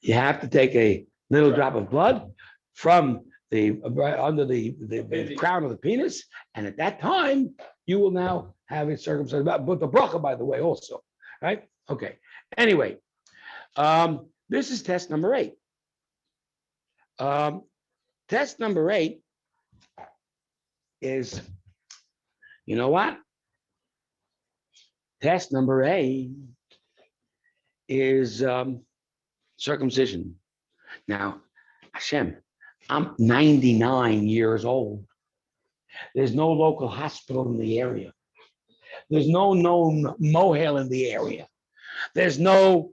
You have to take a little drop of blood from under the crown of the penis, and at that time you will now have it circumcised. But the bracha, by the way, also, right? Okay. Anyway, this is test number 8. Test number 8 is, you know what? Test number 8 is circumcision. Now, Hashem, I'm 99 years old. There's no local hospital in the area. There's no known mohel in the area. There's no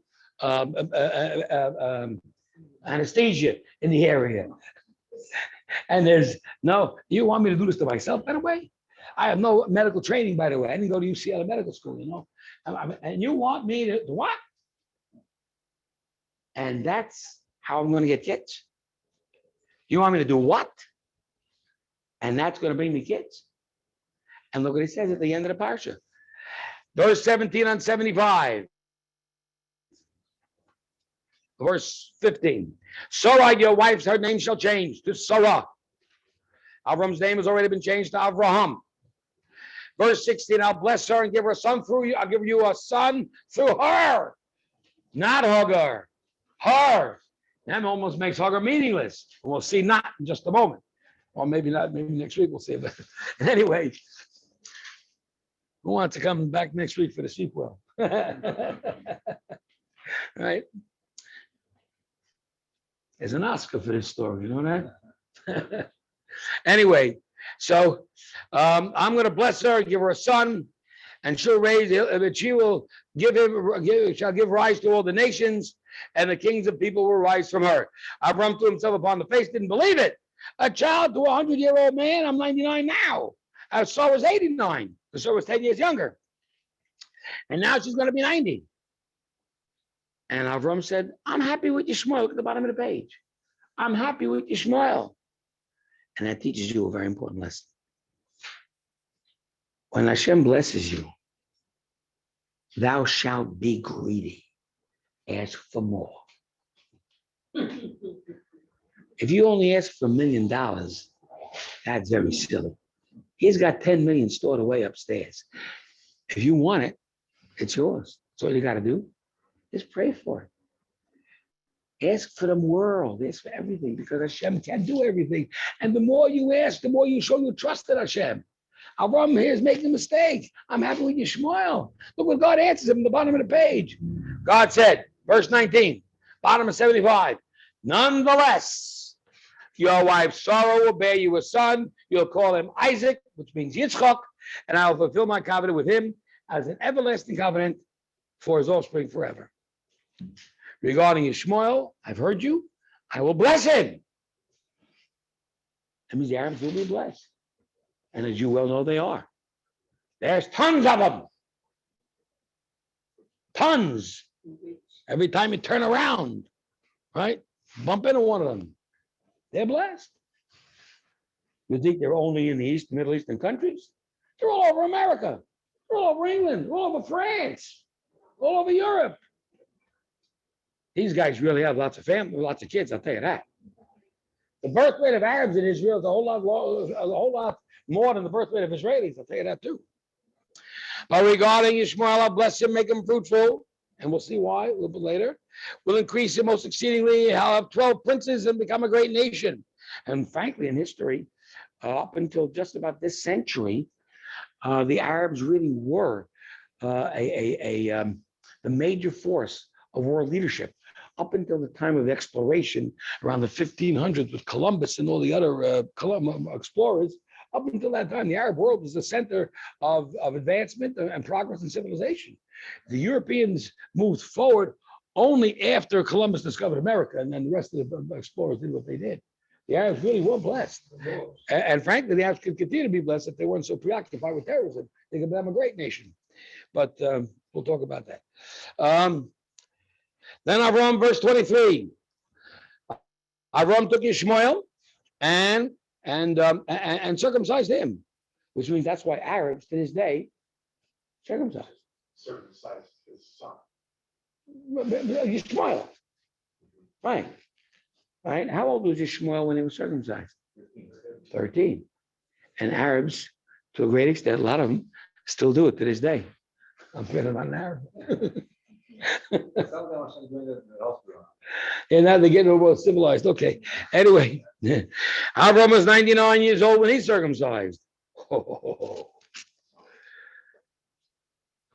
anesthesia in the area. And there's no, you want me to do this to myself, by the way? I have no medical training, by the way. I didn't go to UCLA medical school, you know. And you want me to what? And that's how I'm going to get kids. You want me to do what? And that's going to bring me kids. And look what he says at the end of the Parsha. Verse 17 on 75. Verse 15. Sarah, your wife's, her name shall change to Sarah. Avraham's name has already been changed to Avraham. Verse 16, I'll bless her and give her a son through you. I'll give you a son through her. Not Hagar. Her. That almost makes Hagar meaningless. We'll see not in just a moment. Or maybe not, maybe next week we'll see. But anyway, who wants to come back next week for the sequel? Right? There's an Oscar for this story, you know that? Anyway, so I'm going to bless her, give her a son, and she'll raise, she will shall give rise to all the nations, and the kings of people will rise from her. Avraham threw himself upon the face, didn't believe it. A child to a 100-year-old man, I'm 99 now. Sarah was 89. Sarah was 10 years younger. And now she's going to be 90. And Avraham said, I'm happy with Yishmael. Look at the bottom of the page. I'm happy with Yishmael. And that teaches you a very important lesson. When Hashem blesses you, thou shalt be greedy. Ask for more. If you only ask for $1 million, that's very silly. He's got 10 million stored away upstairs. If you want it, it's yours. That's all you got to do. Just pray for it. Ask for the world. Ask for everything, because Hashem can do everything. And the more you ask, the more you show your trust in Hashem. Avraham here is making a mistake. I'm happy with Yishmael. Look what God answers him at the bottom of the page. God said, verse 19, bottom of 75, nonetheless, your wife Sarah will bear you a son. You'll call him Isaac, which means Yitzchak, and I will fulfill my covenant with him as an everlasting covenant for his offspring forever. Regarding Yishmael, I've heard you. I will bless him. That means the Arabs will be blessed. And as you well know, they are. There's tons of them. Tons. Every time you turn around, right? Bump into one of them. They're blessed. You think they're only in the East, Middle Eastern countries? They're all over America. They're all over England. They're all over France. All over Europe. These guys really have lots of family, lots of kids, I'll tell you that. The birth rate of Arabs in Israel is a whole lot more than the birth rate of Israelis, I'll tell you that too. But regarding Yishmael, I'll bless him, make him fruitful, and we'll see why a little bit later. We'll increase him most exceedingly. I'll have 12 princes and become a great nation. And frankly, in history, up until just about this century, the Arabs really were the major force of world leadership. Up until the time of exploration around the 1500s with Columbus and all the other explorers, up until that time, the Arab world was the center of advancement and progress and civilization. The Europeans moved forward only after Columbus discovered America, and then the rest of the explorers did what they did. The Arabs really were blessed. And frankly, the Arabs could continue to be blessed if they weren't so preoccupied with terrorism. They could become a great nation. But we'll talk about that. Then Avraham, verse 23. Avraham took Yishmael and circumcised him, which means that's why Arabs to this day circumcised. Circumcised his son. Yishmael. Right. Right. How old was Yishmael when he was circumcised? 13. And Arabs, to a great extent, a lot of them still do it to this day. I'm better than an Arab. And now they're getting more civilized. Okay. Anyway, Avraham was 99 years old when he circumcised.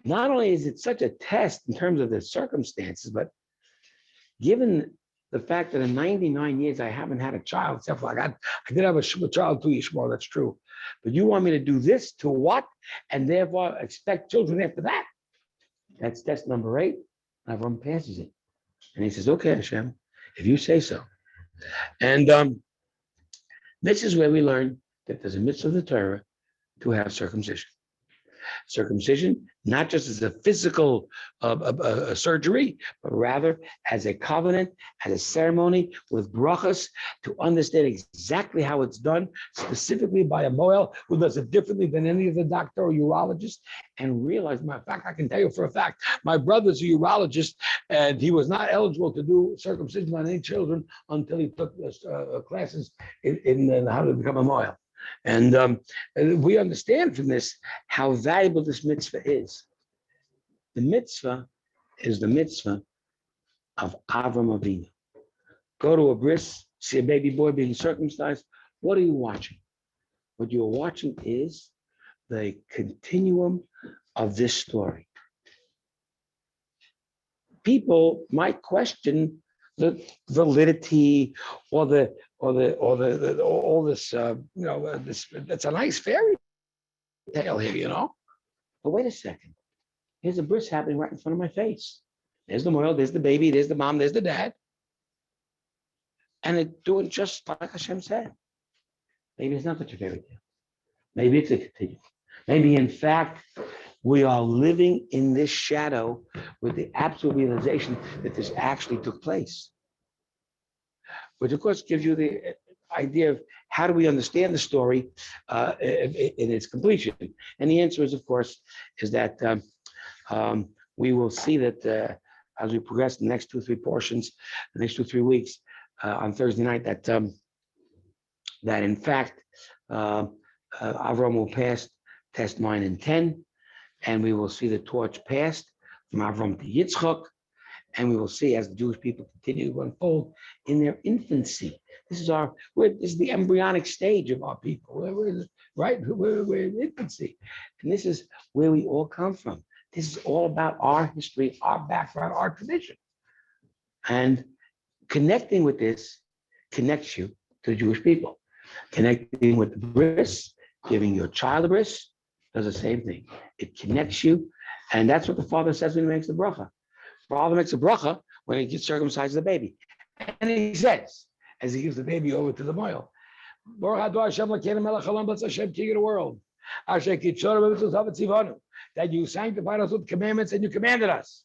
not only is it such a test in terms of the circumstances, but given the fact that in 99 years I haven't had a child, except for I did have a child 2 years ago, that's true. But you want me to do this to what? And therefore expect children after that? That's test number 8. Avram passes it. And he says, okay, Hashem, if you say so. And this is where we learn that there's a mitzvah of the Torah to have circumcision. Circumcision, not just as a physical surgery, but rather as a covenant, as a ceremony with brachas to understand exactly how it's done, specifically by a moel who does it differently than any other doctor or urologist, and realize, matter of fact, I can tell you for a fact, my brother's a urologist, and he was not eligible to do circumcision on any children until he took classes in how to become a moel. And we understand from this how valuable this mitzvah is. The mitzvah is the mitzvah of Avraham Avinu. Go to a bris, see a baby boy being circumcised. What are you watching? What you're watching is the continuum of this story. People might question the validity or all this, that's a nice fairy tale here, But wait a second. Here's a bris happening right in front of my face. There's the moil, there's the baby, there's the mom, there's the dad. And it's doing just like Hashem said. Maybe it's not such a fairy tale. Maybe it's a continuum. Maybe, in fact, we are living in this shadow with the absolute realization that this actually took place. Which, of course, gives you the idea of how do we understand the story in its completion. And the answer is, of course, is that we will see that as we progress the next 2 or 3 portions, the next 2 or 3 weeks on Thursday night, that in fact, Avram will pass test 9 and 10, and we will see the torch passed from Avram to Yitzchak, and we will see as the Jewish people continue to unfold in their infancy. This is the embryonic stage of our people, we're in infancy. And this is where we all come from. This is all about our history, our background, our tradition. And connecting with this connects you to the Jewish people. Connecting with the bris, giving your child a bris, does the same thing. It connects you, and that's what the father says when he makes the bracha. The father makes a bracha when he gets circumcised the baby. And he says, as he gives the baby over to the moil, Hashem, king of the world, that you sanctified us with commandments and you commanded us.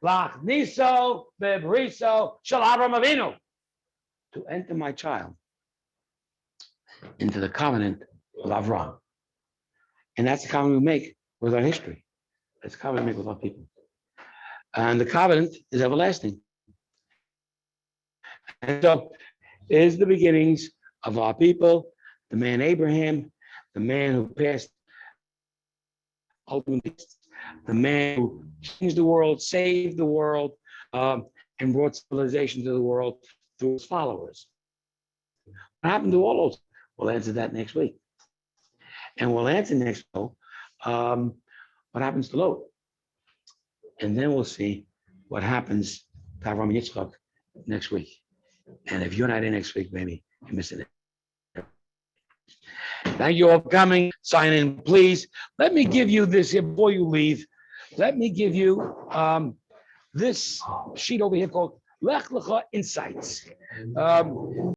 To enter my child into the covenant of Avraham. And that's the covenant we make with our history. That's the covenant we make with our people. And the covenant is everlasting. And so is the beginnings of our people, the man Abraham, the man who passed ultimately, the man who changed the world, saved the world, and brought civilization to the world through his followers. What happened to all those? We'll answer that next week. And we'll answer next week what happens to Lot. And then we'll see what happens to Avraham and Yitzchak next week. And if you're not in next week, maybe you're missing it. Thank you all for coming. Sign in, please. Let me give you this here before you leave. Let me give you this sheet over here called Lech Lecha Insights.